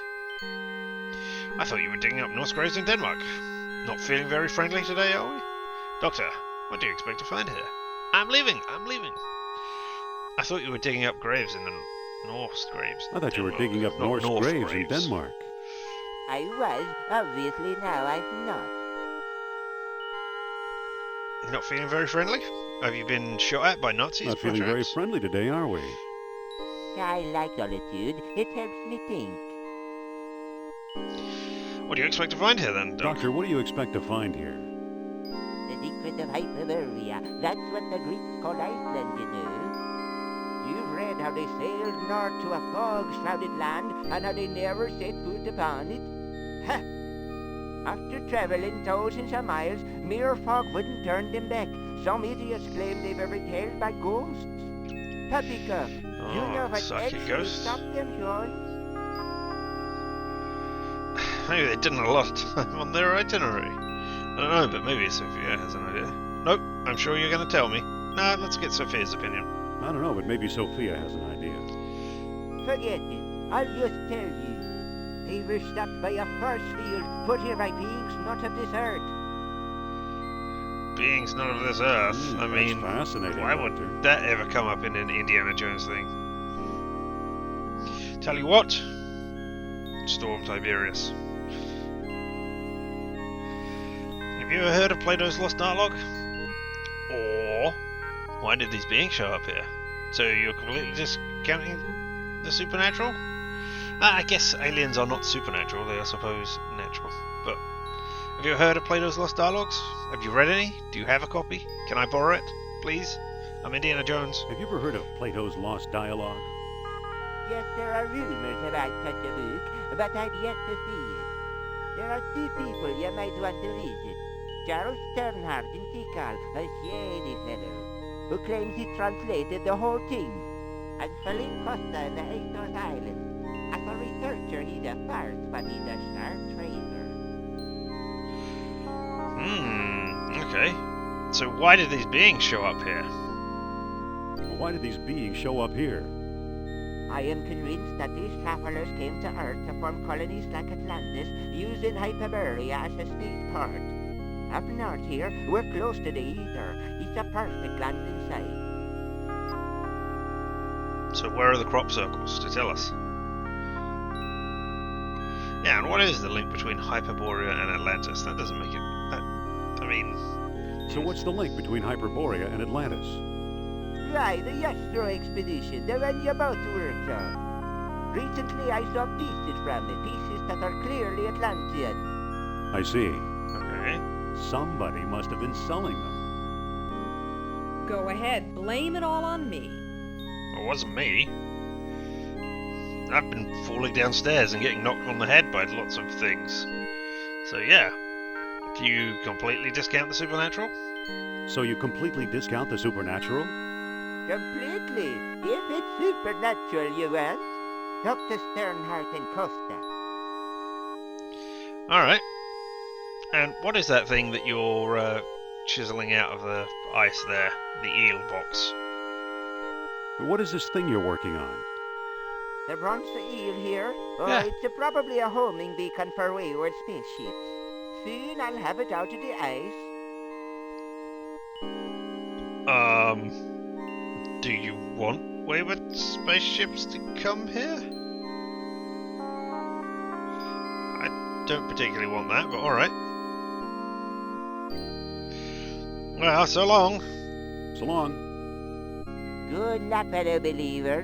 I thought you were digging up Norse graves in Denmark. Not feeling very friendly today, are we? Doctor, what do you expect to find here? I'm leaving. I thought you were digging up graves in the Norse graves. I thought you were digging up Norse graves in Denmark. I was. Obviously now I'm not. You're not feeling very friendly? Have you been shot at by Nazis? Not feeling very friendly today, are we? I like solitude. It helps me think. What do you expect to find here then, Doc? Doctor, what do you expect to find here? The secret of Hyperborea. That's what the Greeks call Iceland, you know. You've read how they sailed north to a fog-shrouded land, and how they never set foot upon it. Ha! After traveling thousands of miles, mere fog wouldn't turn them back. Some idiots claim they were repelled by ghosts. Poppycock, you know what actually stopped them, Sean? Maybe they didn't have a lot of time on their itinerary. I don't know, but maybe Sophia has an idea. Nope, I'm sure you're going to tell me. No, let's get Sophia's opinion. I don't know, but maybe Sophia has an idea. Forget it. I'll just tell you. They were stopped by a force field put here by beings not of this earth. Beings not of this earth? I mean, fascinating, why would that ever come up in an Indiana Jones thing? Tell you what, Storm Tiberius. Have you ever heard of Plato's Lost Dialogue? Or why did these beings show up here? So you're completely discounting the supernatural? I guess aliens are not supernatural, they are suppose natural. But have you ever heard of Plato's Lost Dialogues? Have you read any? Do you have a copy? Can I borrow it, please? I'm Indiana Jones. Have you ever heard of Plato's Lost Dialogue? Yes, there are rumors about such a book, but I've yet to see it. There are 2 people you might want to visit. Charles Sternhardt in Tikal, a shady fellow, who claims he translated the whole thing. And Feline Costa in the Azores Islands, as a researcher sure he's a farce, but he's a sharp trader. Okay. So why did these beings show up here? Why did these beings show up here? I am convinced that these travelers came to Earth to form colonies like Atlantis, using Hyperborea as a spaceport. Up north here, we're close to the Ether. It's a perfect landing site. So where are the crop circles to tell us? Yeah, and what is the link between Hyperborea and Atlantis? That doesn't make it... So what's the link between Hyperborea and Atlantis? Right, the Yastro expedition, the one you both worked on. Recently I saw pieces from it, pieces that are clearly Atlantean. I see. Okay. Somebody must have been selling them. Go ahead, blame it all on me. It wasn't me. I've been falling downstairs and getting knocked on the head by lots of things. So yeah. Do you completely discount the supernatural? So you completely discount the supernatural? Completely. If it's supernatural you want. Dr. Sternhardt and Costa. Alright. And what is that thing that you're chiseling out of the ice there? The eel box. What is this thing you're working on? The bronze eel here? Oh, Yeah. it's probably a homing beacon for wayward spaceships. Soon I'll have it out of the ice. Do you want wayward spaceships to come here? I don't particularly want that, but alright. Well, so long. So long. Good luck, fellow believer.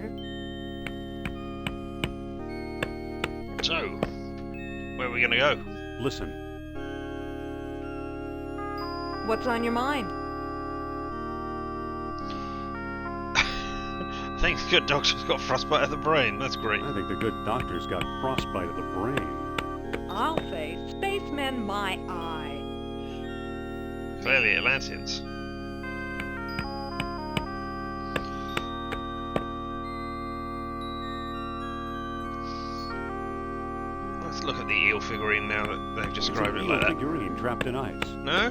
So, where are we gonna go? Listen. What's on your mind? I think the good doctor's got frostbite of the brain. That's great. I think the good doctor's got frostbite of the brain. I'll say, spacemen my eye. Clearly Atlanteans. Let's look at the eel figurine now that they've described it like that. Figurine trapped in ice. No?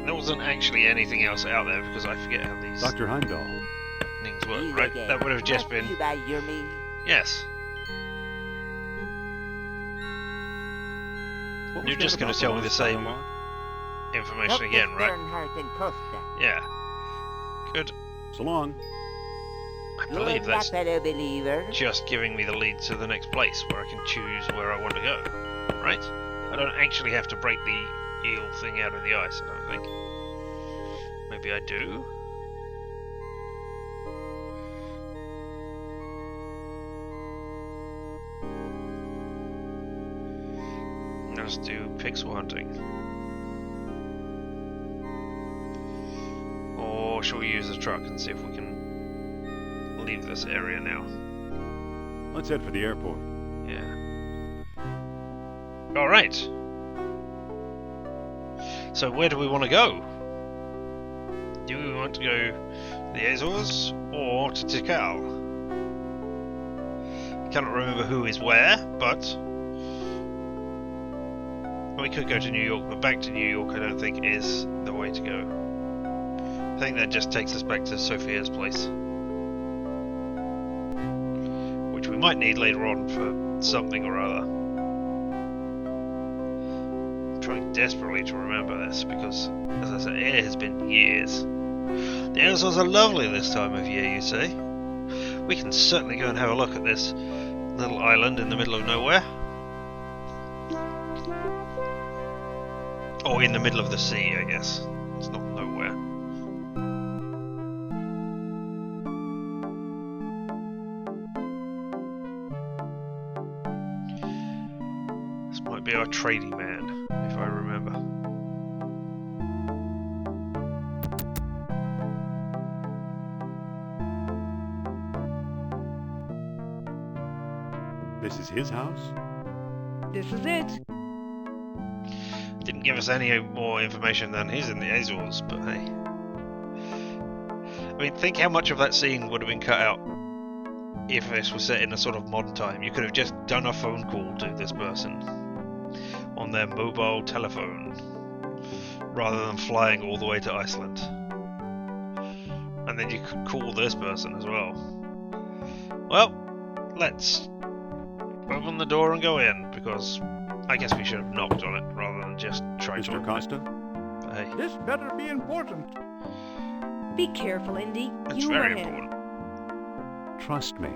There wasn't actually anything else out there because I forget how these Dr. Heimdall. things work, right? That would have just been... Yes. You're just going to tell me the same information again, right? Sternhardt and Costa. Yeah. Good. So long. I believe that's fellow believer. just giving me the lead to the next place where I can choose where I want to go, right? I don't actually have to break the eel thing out of the ice, I don't think. Maybe I do? Let's do pixel hunting. Or shall we use the truck and see if we can leave this area now? Let's head for the airport. Yeah. Alright. So where do we want to go? Do we want to go to the Azores or to Tikal? I cannot remember who is where, but we could go to New York, but back to New York I don't think is the way to go. I think that just takes us back to Sophia's place, which we might need later on for something or other. I'm trying desperately to remember this because, as I said, it has been years. The Azores are lovely this time of year, you see. We can certainly go and have a look at this little island in the middle of nowhere. Or in the middle of the sea, I guess. It's not nowhere. This might be our trading man, if I remember. This is his house? This is it. Didn't give us any more information than he's in the Azores, but hey. I mean, think how much of that scene would have been cut out if this was set in a sort of modern time, you could have just done a phone call to this person on their mobile telephone rather than flying all the way to Iceland. And then you could call this person as well. Well, let's open the door and go in, because I guess we should have knocked on it rather than just try to. Mr. Costa? Hey. This better be important. Be careful, Indy. It's You very go ahead. important. Trust me.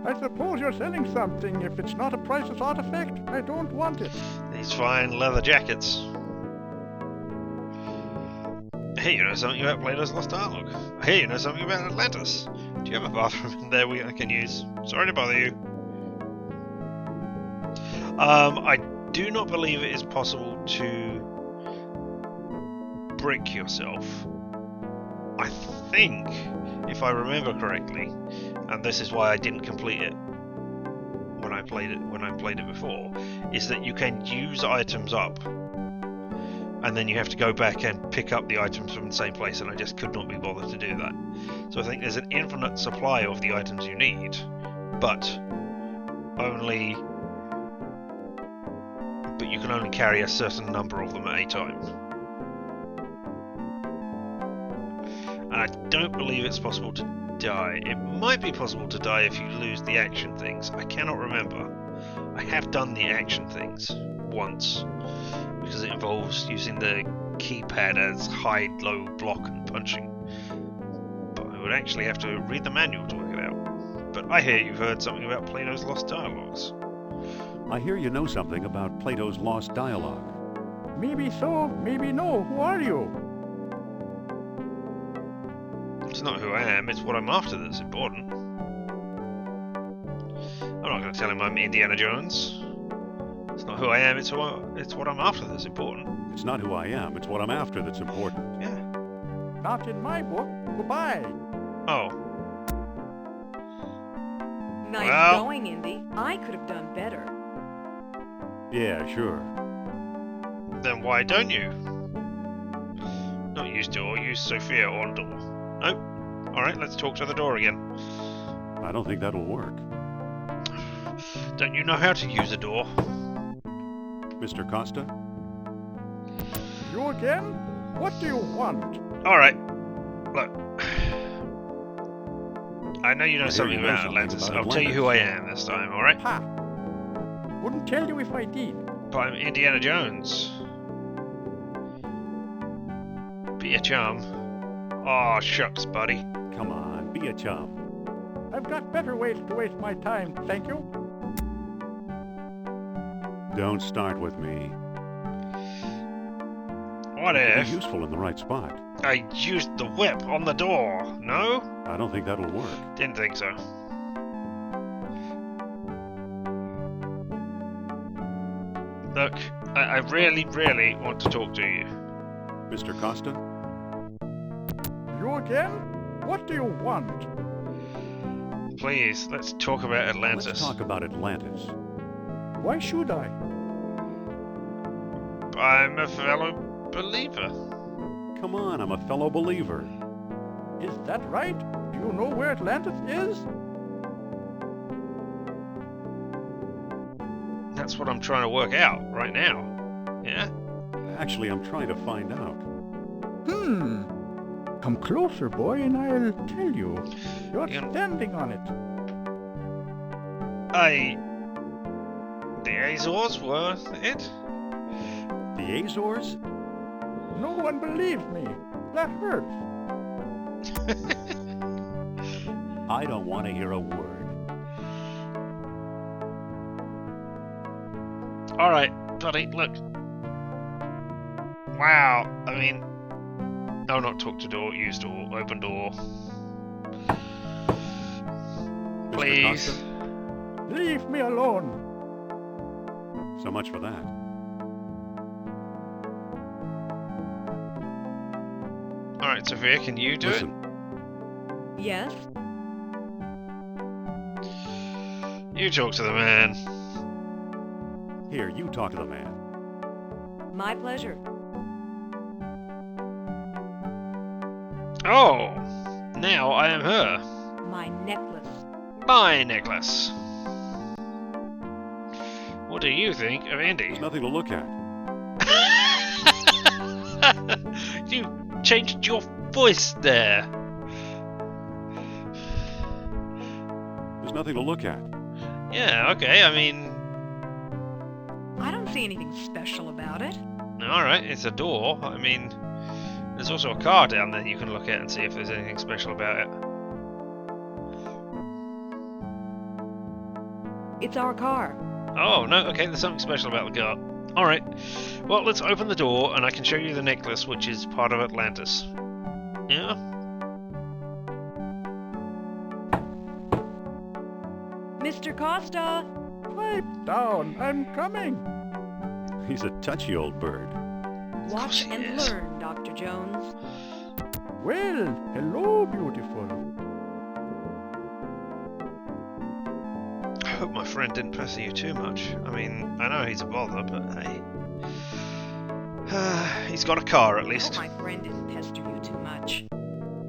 I suppose you're selling something. If it's not a priceless artifact, I don't want it. These fine leather jackets. Hey, you know something about Plato's Lost Dialogue? Hey, you know something about Atlantis? Do you have a bathroom in there I can use? Sorry to bother you. I do not believe it is possible to brick yourself. I think, if I remember correctly, and this is why I didn't complete it when I played it before, is that you can use items up, and then you have to go back and pick up the items from the same place, and I just could not be bothered to do that. So I think there's an infinite supply of the items you need, but you can only carry a certain number of them at a time. And I don't believe it's possible to die. It might be possible to die if you lose the action things. I cannot remember. I have done the action things once, because it involves using the keypad as hide, low, block and punching. But I would actually have to read the manual to work it out. But I hear you've heard something about Plato's Lost Dialogues. I hear you know something about Plato's Lost Dialogue. Maybe so, maybe no. Who are you? It's not who I am, it's what I'm after that's important. I'm not going to tell him I'm Indiana Jones. It's not who I am, it's what I'm after that's important. It's not who I am, it's what I'm after that's important. Yeah. Not in my book. Goodbye. Oh. Nice going, Indy. I could have done better. Yeah, sure. Then why don't you? Not use door, use Sophia on door. Nope. Alright, let's talk to the door again. I don't think that'll work. Don't you know how to use a door? Mr. Costa? You again? What do you want? Alright. Look. I know you know something about Atlantis. I'll tell you who I am this time, alright? Ha! Wouldn't tell you if I did. But I'm Indiana Jones. Be a chum. Aw, shucks, buddy. Come on, be a chum. I've got better ways to waste my time, thank you. Don't start with me. What if? Be useful in the right spot. I used the whip on the door, no? I don't think that'll work. Didn't think so. Look, I really, really want to talk to you. Mr. Costa? You again? What do you want? Please, let's talk about Atlantis. Let's talk about Atlantis. Why should I? I'm a fellow believer. Come on, I'm a fellow believer. Is that right? Do you know where Atlantis is? That's what I'm trying to work out right now. Yeah? Actually, I'm trying to find out. Come closer, boy, and I'll tell you. You're standing on it. The Azores were it? The Azores? No one believes me. That hurts. I don't want to hear a word. Alright, buddy, look. Wow, I mean... No, not talk to door, use door, open door. Please. Leave me alone. So much for that. Alright, Sophia, can you do Listen. it? Yes? You talk to the man. Here, you talk to the man. My pleasure. Oh! Now I am her. my necklace. My necklace. What do you think of Andy? There's nothing to look at. You changed your voice there. There's nothing to look at. Yeah, okay, I mean... I don't see anything special about it. Alright, it's a door. I mean, there's also a car down there you can look at and see if there's anything special about it. It's our car. Oh, no, okay, there's something special about the car. Alright, well, let's open the door and I can show you the necklace, which is part of Atlantis. Yeah? Mr. Costa! Pipe down, I'm coming. He's a touchy old bird. Watch and learn, Dr. Jones. Well, hello, beautiful. I hope my friend didn't pester you too much. I mean, I know he's a bother, but hey. He's got a car, at least. I hope my friend didn't pester you too much.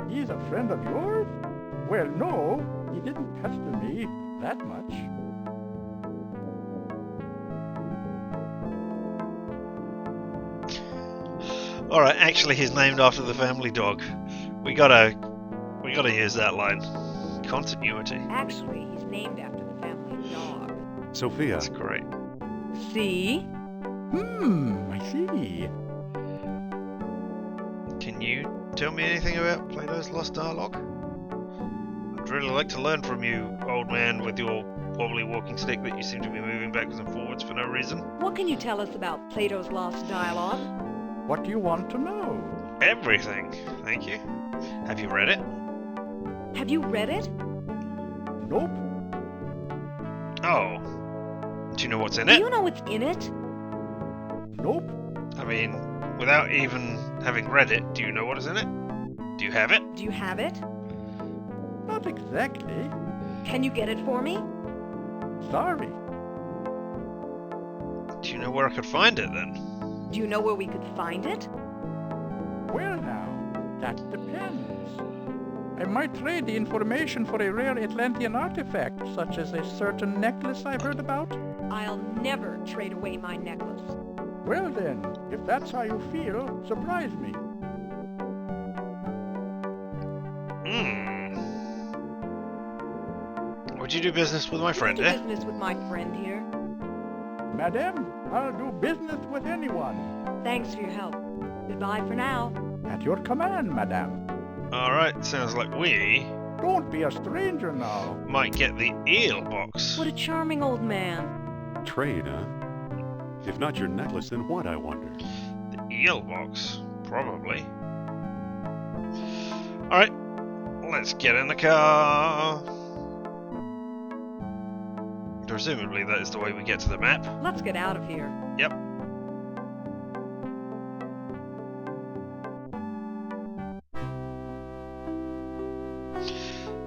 He's a friend of yours? Well, no, he didn't pester me that much. Alright, actually he's named after the family dog. We gotta use that line. Continuity. Actually, he's named after the family dog. Sophia. That's great. See? I see. Can you tell me anything about Plato's Lost Dialogue? I'd really like to learn from you, old man with your wobbly walking stick that you seem to be moving backwards and forwards for no reason. What can you tell us about Plato's Lost Dialogue? What do you want to know? Everything, thank you. Have you read it? Have you read it? Nope. Oh. Do you know what's in Do it? you know what's in it? Nope. I mean, without even having read it, do you know what is in it? Do you have it? Do you have it? Not exactly. Can you get it for me? Sorry. Do you know where I could find it then? Do you know where we could find it? Well now, that depends. I might trade the information for a rare Atlantean artifact, such as a certain necklace I've heard about. I'll never trade away my necklace. Well then, if that's how you feel, surprise me. Would you do business with my friend, do eh? business with my friend here. Madam, I'll do business with anyone. Thanks for your help. Goodbye for now. At your command, madam. Alright, sounds like we Don't be a stranger now. might get the eel box. What a charming old man. Trade, huh? If not your necklace, then what, I wonder? The eel box? Probably. Alright, let's get in the car. Presumably that is the way we get to the map. Let's get out of here. Yep.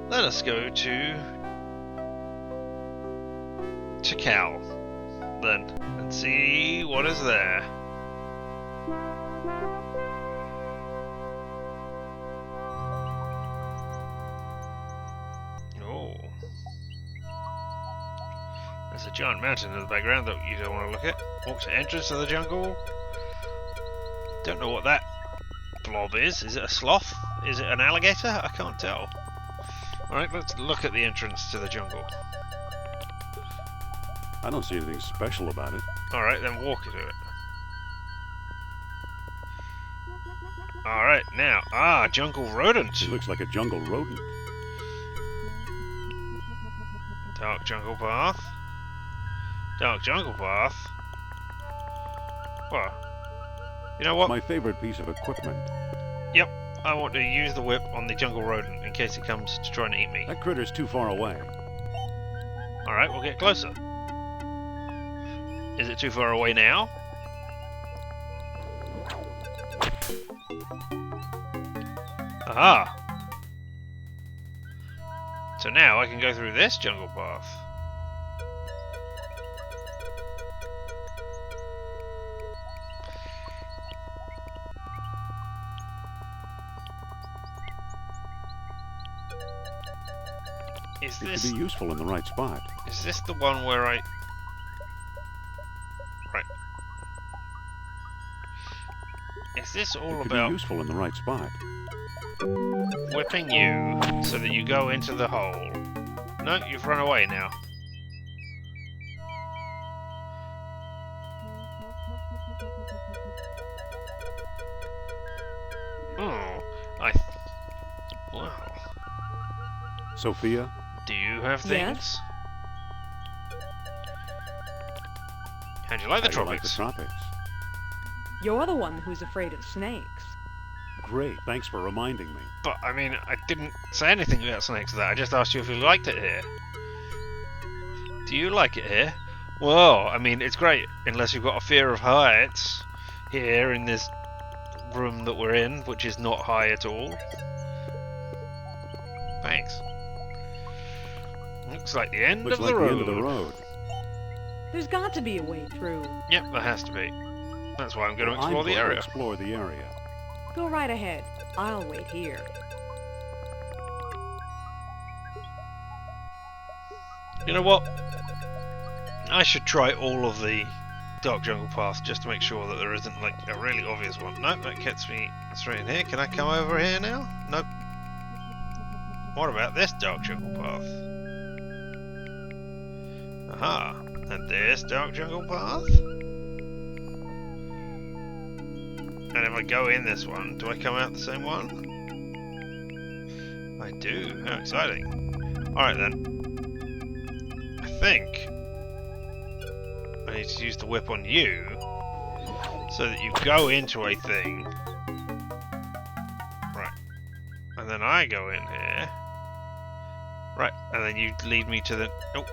Let us go to Cal then and see what is there. Oh. There's a giant mountain in the background that you don't want to look at. Walk to entrance to the jungle. Don't know what that blob is. Is it a sloth? Is it an alligator? I can't tell. Alright, let's look at the entrance to the jungle. I don't see anything special about it. Alright, then walk to it. Alright, now, jungle rodent. It looks like a jungle rodent. Dark jungle path. Dark jungle path. Well, you know what? My favorite piece of equipment. Yep, I want to use the whip on the jungle rodent in case it comes to try and eat me. That critter's too far away. Alright, we'll get closer. Is it too far away now? Aha! So now I can go through this jungle path. Is It this... could be useful in the right spot. Is this the one where I... Right. Is this all It could about be useful in the right spot. whipping you so that you go into the hole? No, you've run away now. Oh, wow. Sophia? Do you have Yes? things? How'd you like the How do you like tropics? the tropics? You're the one who's afraid of snakes. Great, thanks for reminding me. But, I mean, I didn't say anything about snakes there. I just asked you if you liked it here. Do you like it here? Well, I mean, it's great, unless you've got a fear of heights here in this room that we're in, which is not high at all. Thanks. Looks like the end Looks of like the the road. end of the road. There's got to be a way through. Yep, there has to be. That's why I'm going to Well, explore I'm the going to area. explore the area. Go right ahead. I'll wait here. You know what? I should try all of the Dark Jungle paths just to make sure that there isn't like a really obvious one. Nope, that gets me straight in here. Can I come over here now? Nope. What about this Dark Jungle path? Aha, and this Dark Jungle path? And if I go in this one, do I come out the same one? I do. How exciting. Alright then. I think I need to use the whip on you so that you go into a thing. Right. And then I go in here. Right. And then you lead me to the... Oh.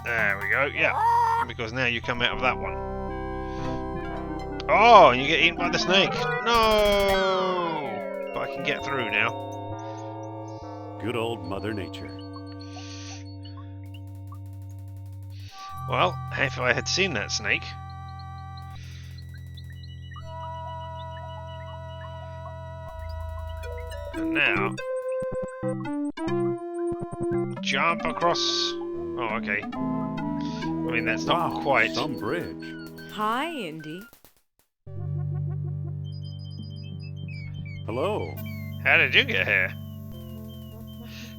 There we go. Yeah. Because now you come out of that one. Oh, and you get eaten by the snake. No! But I can get through now. Good old Mother Nature. Well, if I had seen that snake... And now... Jump across... Oh, okay. I mean, that's not quite... Some bridge. Hi, Indy. Hello. How did you get here?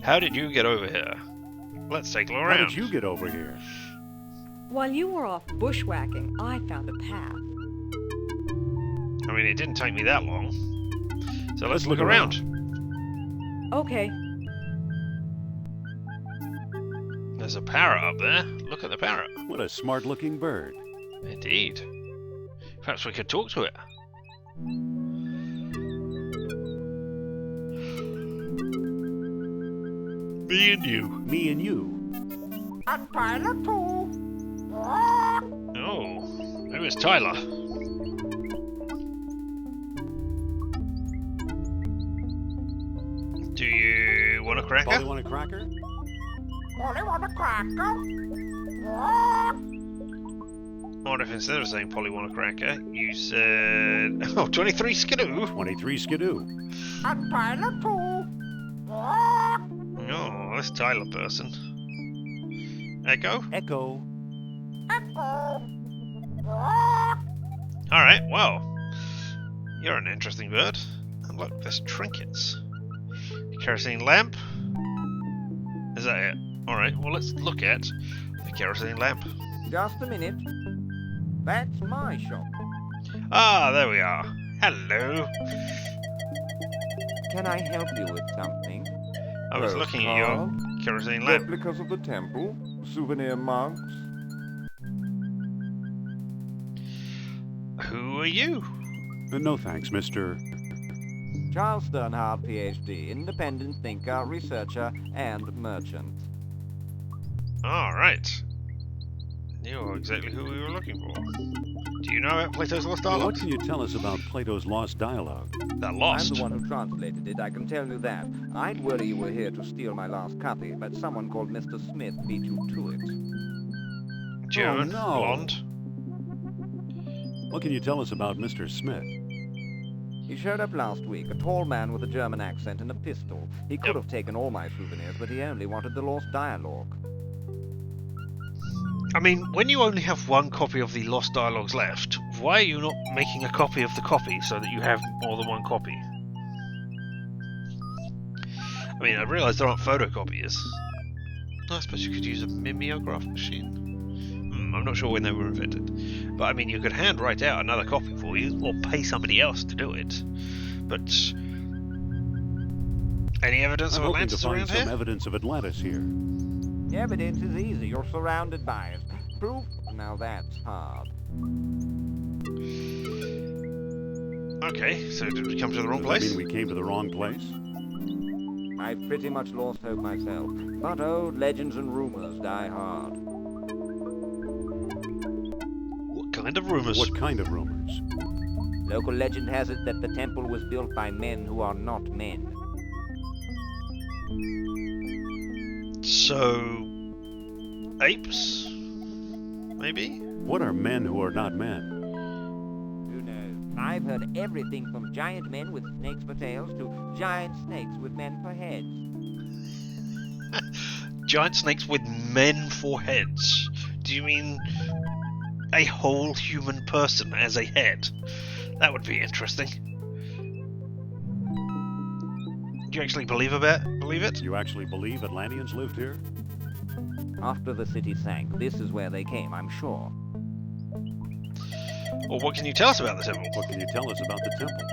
How did you get over here? Let's take a look around. How did you get over here? While you were off bushwhacking, I found a path. I mean, it didn't take me that long. So let's look around. Okay. There's a parrot up there. Look at the parrot. What a smart-looking bird. Indeed. Perhaps we could talk to it. Me and you. Me and you. A Tyler too. Oh, who is Tyler? Do you want a cracker? Polly want a cracker? Polly want a cracker? What if instead of saying Polly want a cracker, you said... Oh, 23 skidoo? 23 skidoo. A Tyler too. Oh, this Tyler person. Echo? Echo. Echo. Alright, well. You're an interesting bird. And look, there's trinkets. Kerosene lamp? Is that it? Alright, well let's look at the kerosene lamp. Just a minute. That's my shop. Ah, there we are. Hello. Can I help you with something? I was looking at your kerosene lamp. Replicas of the temple, souvenir mugs. Who are you? No thanks, Mr. Charles Sternhardt, PhD, independent thinker, researcher, and merchant. Alright. You're exactly who we were looking for. Do you know about Plato's Lost Dialogue? What can you tell us about Plato's Lost Dialogue? They're lost. I'm the one who translated it, I can tell you that. I'd worry you were here to steal my last copy, but someone called Mr. Smith beat you to it. German, Oh, no. blonde. What can you tell us about Mr. Smith? He showed up last week, a tall man with a German accent and a pistol. He could have taken all my souvenirs, but he only wanted the lost dialogue. I mean, when you only have one copy of the Lost Dialogues left, why are you not making a copy of the copy so that you have more than one copy? I mean, I realise there aren't photocopiers. I suppose you could use a mimeograph machine. I'm not sure when they were invented. But I mean, you could handwrite out another copy for you, or pay somebody else to do it. But... any evidence of Atlantis around here? I'm hoping to find some evidence of Atlantis here. Evidence is easy. You're surrounded by it. Proof? Now that's hard. Okay, so did we come to the wrong place? Does that mean we came to the wrong place? I've pretty much lost hope myself, but old legends and rumors die hard. What kind of rumors? What kind of rumors? Local legend has it that the temple was built by men who are not men. So... apes? Maybe? What are men who are not men? Who knows? I've heard everything from giant men with snakes for tails to giant snakes with men for heads. Giant snakes with men for heads? Do you mean a whole human person as a head? That would be interesting. Do you actually believe it? You actually believe Atlanteans lived here? After the city sank, this is where they came, I'm sure. Well, what can you tell us about the temple? What can you tell us about the temple?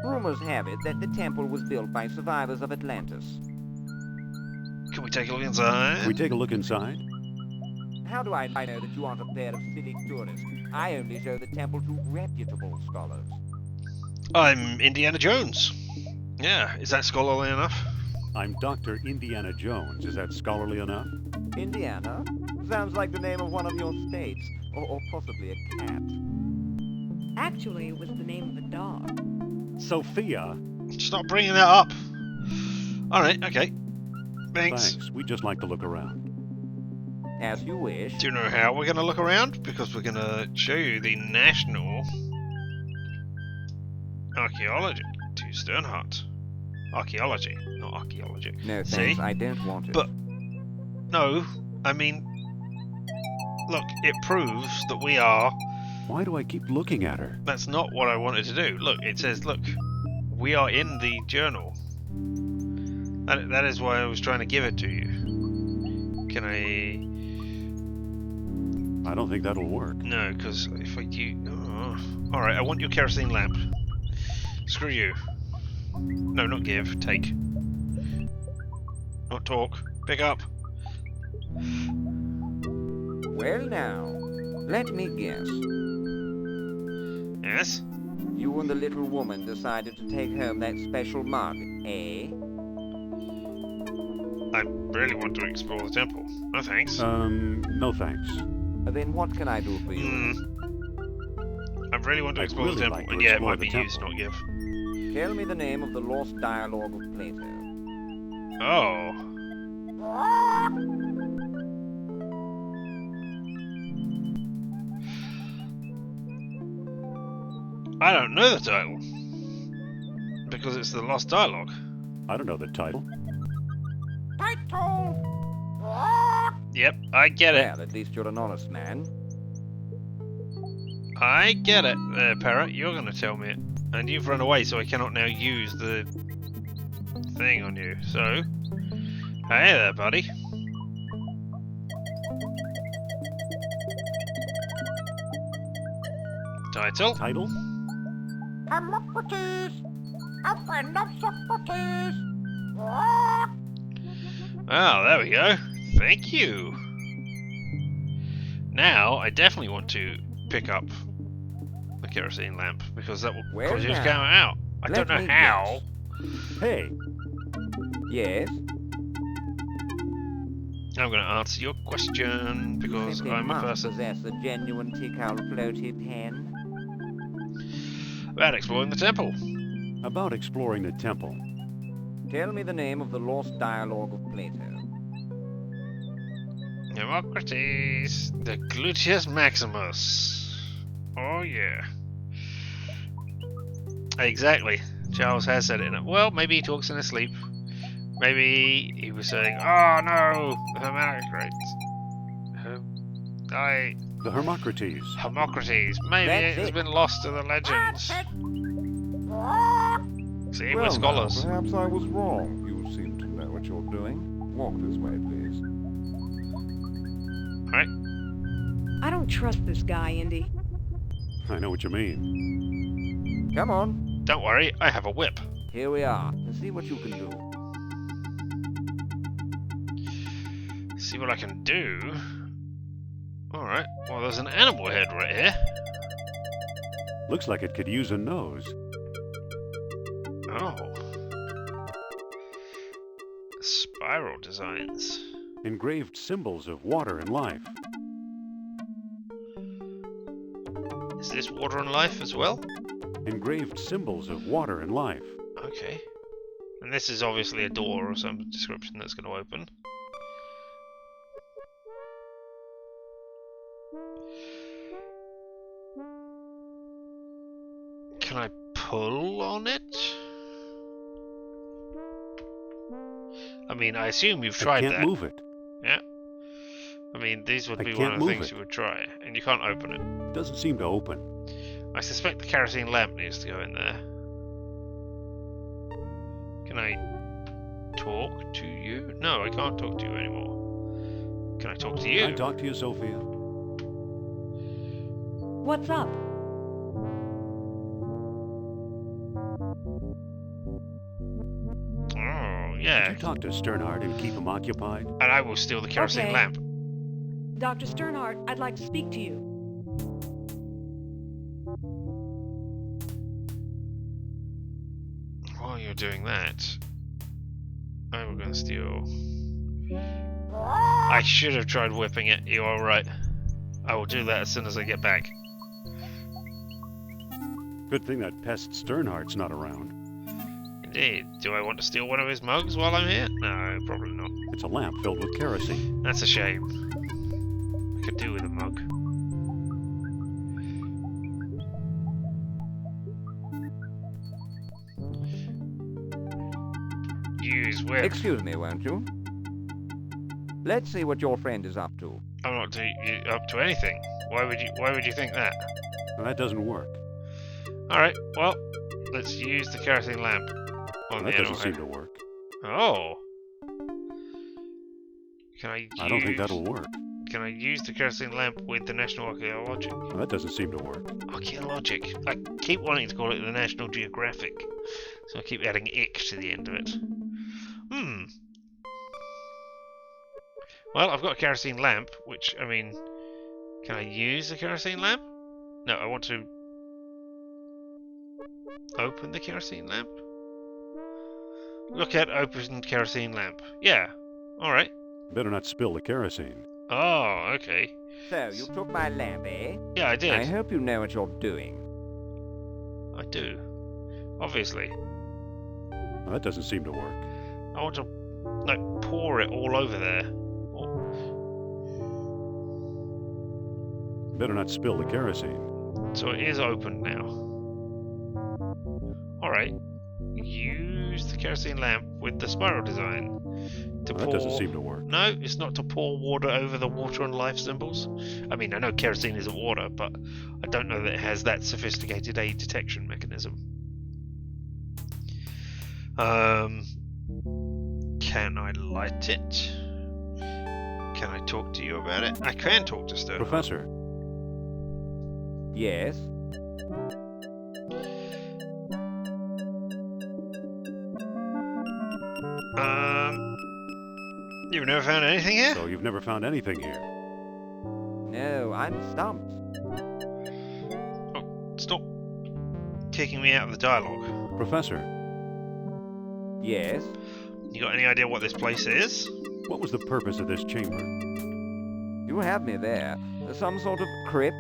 Rumors have it that the temple was built by survivors of Atlantis. Can we take a look inside? Can we take a look inside? How do I know that you aren't a pair of silly tourists? I only show the temple to reputable scholars. I'm Indiana Jones. Yeah, is that scholarly enough? I'm Dr. Indiana Jones. Is that scholarly enough? Indiana? Sounds like the name of one of your states. Or possibly a cat. Actually, it was the name of a dog. Sophia! Stop bringing that up! Alright, okay. Thanks. We'd just like to look around. As you wish. Do you know how we're going to look around? Because we're going to show you the National Archaeology to Sternhart. Archaeology, not archaeology. No thanks, See? I don't want it. But, no, I mean, look, it proves that we are... Why do I keep looking at her? That's not what I wanted to do. Look, it says, look, we are in the journal. That is why I was trying to give it to you. Can I... I don't think that'll work. No, because if I do... Oh. Alright, I want your kerosene lamp. Screw you. No, not give. Take. Not talk. Pick up. Well now, let me guess. Yes? You and the little woman decided to take home that special mug, eh? I really want to explore the temple. No thanks. No thanks. Then what can I do for you? I really want to explore the temple, and yeah, it might be used, not give. Tell me the name of the lost dialogue of Plato. Oh. I don't know the title. Because it's the Lost Dialogue. I don't know the title. Title! Yep, I get it. Well, at least you're an honest man. I get it, Parrot. You're going to tell me it. And you've run away, so I cannot now use the thing on you. So, hey there, buddy. Title? Title? Socrates! A friend of Socrates! Oh, there we go. Thank you. Now, I definitely want to pick up the kerosene lamp, because that will cause you to come out. I don't know how. Hey. Yes? I'm going to answer your question, because I'm a person. Possess a genuine Tikal floaty pen. About exploring the temple. About exploring the temple. Tell me the name of the lost dialogue of Plato. Democrates, the Gluteus Maximus. Oh yeah. Exactly. Charles has said it. Well, maybe he talks in his sleep. Maybe he was saying, "Oh no, Hermocrates." The Hermocrates. Hermocrates. Maybe it has been lost to the legends. See, we're scholars. Now, perhaps I was wrong. You seem to know what you're doing. Walk this way, please. Alright. I don't trust this guy, Indy. I know what you mean. Come on. Don't worry, I have a whip. Here we are. Let's see what you can do. See what I can do? Alright, well there's an animal head right here. Looks like it could use a nose. Oh. Spiral designs. Engraved symbols of water and life. Is this water and life as well? Engraved symbols of water and life. Okay. And this is obviously a door or some description that's going to open. Can I pull on it? I mean, I assume you've tried that. I can't move it. Yeah. I mean, these would be one of the things you would try, and you can't open it. Doesn't seem to open. I suspect the kerosene lamp needs to go in there. Can I talk to you? No, I can't talk to you anymore. Can I talk to you? Can I talk to you, Sophia? What's up? Oh, yeah. Could you talk to Sternhardt and keep him occupied? And I will steal the kerosene lamp. Dr. Sternhardt, I'd like to speak to you. While you're doing that, I will go and steal. I should have tried whipping it. You are right. I will do that as soon as I get back. Good thing that pest Sternhardt's not around. Indeed. Do I want to steal one of his mugs while I'm here? No, probably not. It's a lamp filled with kerosene. That's a shame. I could do with a mug. Use whip. Excuse me, won't you? Let's see what your friend is up to. I'm not up to anything. Why would you think that? Well, that doesn't work. Alright, well, let's use the kerosene lamp on the that animal doesn't seem head. to work. Oh. Can I use... I don't think that'll work. Can I use the kerosene lamp with the National Archaeologic? Well, that doesn't seem to work. Archaeologic. I keep wanting to call it the National Geographic, so I keep adding ick to the end of it. Well, I've got a kerosene lamp, which, I mean... Can I use the kerosene lamp? No, I want to... Open the kerosene lamp? Look at open kerosene lamp. Yeah. Alright. Better not spill the kerosene. Oh, okay. So, you took my lamp, eh? Yeah, I did. I hope you know what you're doing. I do. Obviously. Well, that doesn't seem to work. I want to, like, pour it all over there. Better not spill the kerosene. So it is open now. Alright. Use the kerosene lamp with the spiral design to pour... That doesn't seem to work. No, it's not to pour water over the water and life symbols. I mean, I know kerosene isn't water, but I don't know that it has that sophisticated a detection mechanism. Can I light it? Can I talk to you about it? I can talk to Sternhardt. Professor. Yes? You've never found anything here? So you've never found anything here? No, I'm stumped. Oh, stop kicking me out of the dialogue. Professor. Yes? You got any idea what this place is? What was the purpose of this chamber? You have me there. Some sort of crypt?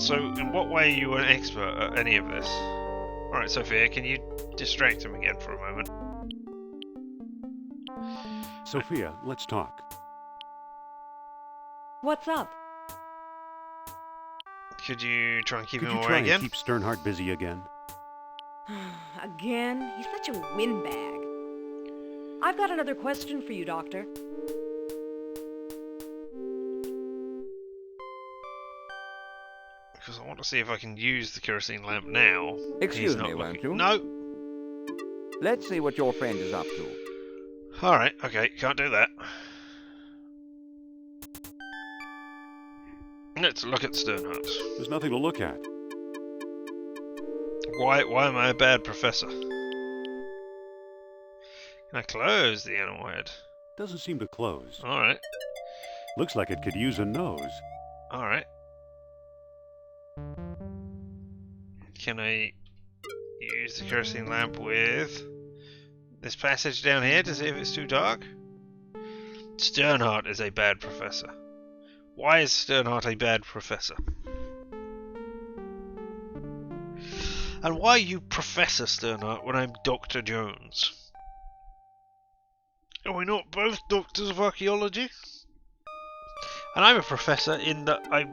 So, in what way are you an expert at any of this? Alright, Sophia, can you distract him again for a moment? Sophia, let's talk. What's up? Could you try and keep Could him you away try again? and keep Sternhardt busy again? Again? He's such a windbag. I've got another question for you, Doctor. Because I want to see if I can use the kerosene lamp now. Excuse me, won't you? No. Let's see what your friend is up to. Alright, okay, can't do that. Let's look at Sternhardt. There's nothing to look at. Why am I a bad professor? Can I close the animal head? Doesn't seem to close. Alright. Looks like it could use a nose. Alright. Can I use the kerosene lamp with this passage down here to see if it's too dark? Sternhardt is a bad professor. Why is Sternhardt a bad professor? And why are you Professor Sternhardt when I'm Dr. Jones? Are we not both doctors of archaeology? And I'm a professor in that I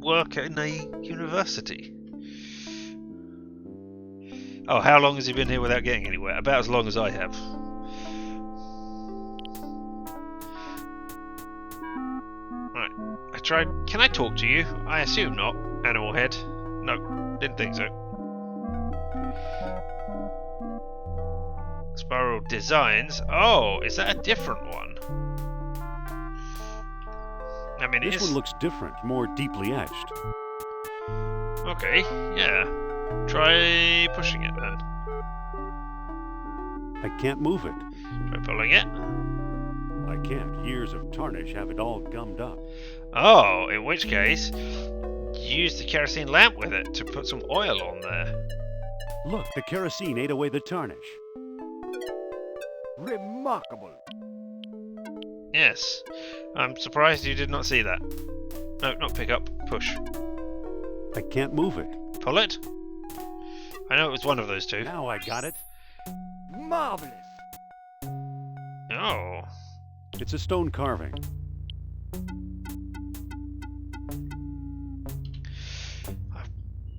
work in a university. Oh, how long has he been here without getting anywhere? About as long as I have. Right, I tried. Can I talk to you? I assume not. Animal head. No, didn't think so. Spiral designs. Oh, is that a different one? I mean, this one looks different, more deeply etched. Okay, yeah. Try pushing it then. I can't move it. Try pulling it. I can't. Years of tarnish have it all gummed up. Oh, in which case, use the kerosene lamp with it to put some oil on there. Look, the kerosene ate away the tarnish. Remarkable. Yes. I'm surprised you did not see that. No, not pick up. Push. I can't move it. Pull it. I know it was one of those two. Now I got it. Marvelous. Oh. It's a stone carving.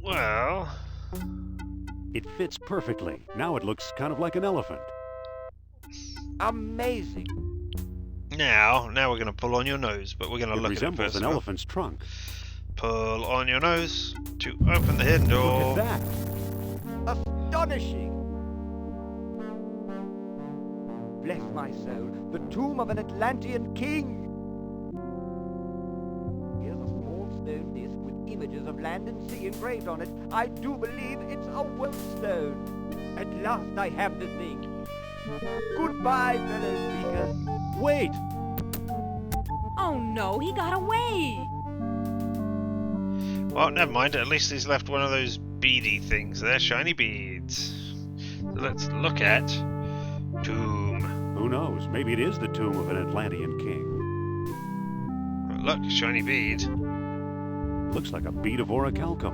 Well... It fits perfectly. Now it looks kind of like an elephant. Amazing. Now we're going to pull on your nose, but we're going to look at it resembles first. An elephant's trunk. Pull on your nose to open the hidden door. Look at that. Astonishing. Bless my soul, the tomb of an Atlantean king. Here's a small stone disc with images of land and sea engraved on it. I do believe it's a well stone. At last I have the thing. Goodbye, fellow speaker. Wait! Oh no, he got away! Well, never mind. At least he's left one of those beady things there, shiny beads. So let's look at tomb. Who knows? Maybe it is the tomb of an Atlantean king. Look, shiny bead. Looks like a bead of orichalcum.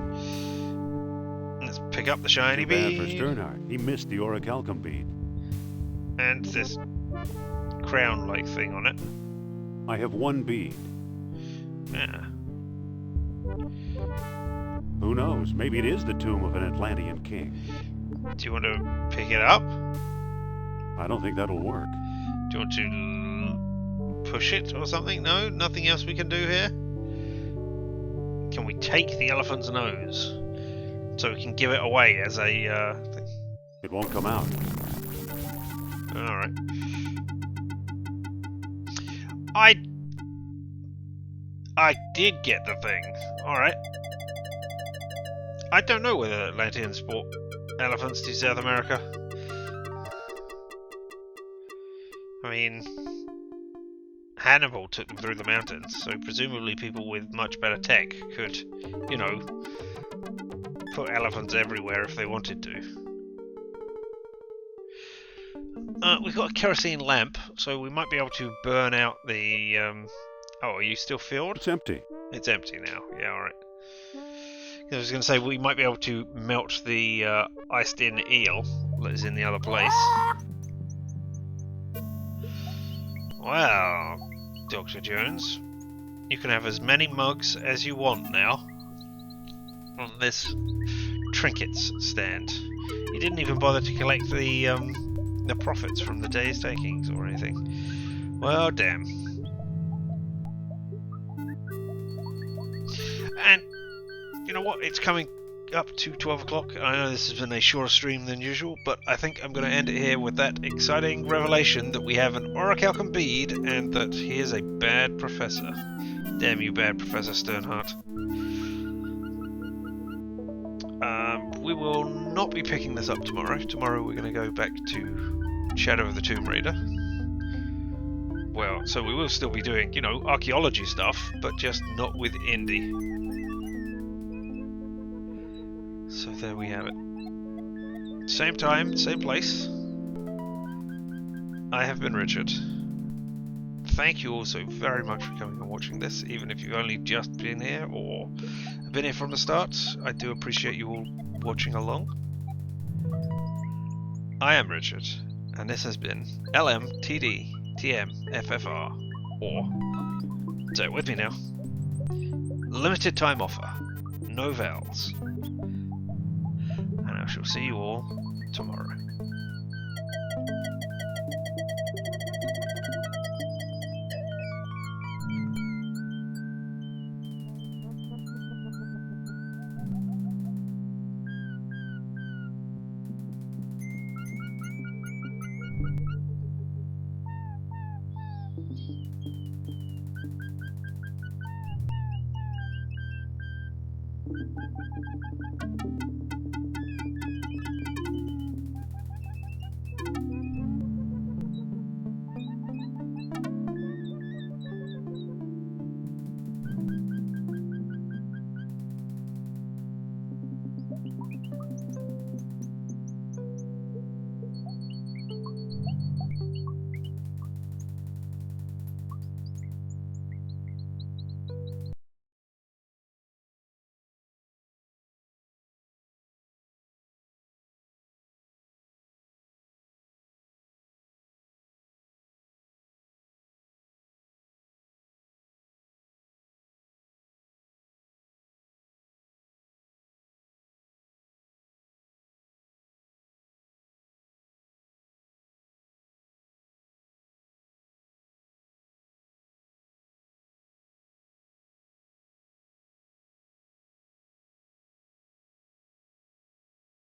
Let's pick up the shiny Bad bead. for Sternhardt. He missed the orichalcum bead. And this crown-like thing on it. I have one bead. Yeah. Who knows? Maybe it is the tomb of an Atlantean king. Do you want to pick it up? I don't think that'll work. Do you want to push it or something? No? Nothing else we can do here? Can we take the elephant's nose? So we can give it away as a thing? It won't come out. Alright. I did get the thing. Alright. I don't know whether Atlanteans brought elephants to South America. I mean, Hannibal took them through the mountains, so presumably people with much better tech could, you know, put elephants everywhere if they wanted to. We've got a kerosene lamp, so we might be able to burn out the... Oh, are you still filled? It's empty. It's empty now. Yeah, alright. I was going to say, we might be able to melt the iced-in eel that is in the other place. Well, Dr. Jones, you can have as many mugs as you want now. on this trinkets stand. He didn't even bother to collect the profits from the day's takings or anything. Well, damn. And you know what? It's coming up to 12 o'clock. I know this has been a shorter stream than usual, but I think I'm going to end it here with that exciting revelation that we have an Orichalcum bead and that he is a bad professor. Damn you, bad Professor Sternhardt. We will not be picking this up tomorrow. Tomorrow we're going to go back to Shadow of the Tomb Raider. Well, so we will still be doing, you know, archaeology stuff, but just not with Indy. So there we have it. Same time, same place. I have been Richard. Thank you all so very much for coming and watching this, even if you've only just been here or been here from the start. I do appreciate you all watching along. I am Richard, and this has been LMTDTMFFR, or, say it with me now, limited time offer, no vowels. And I shall see you all tomorrow.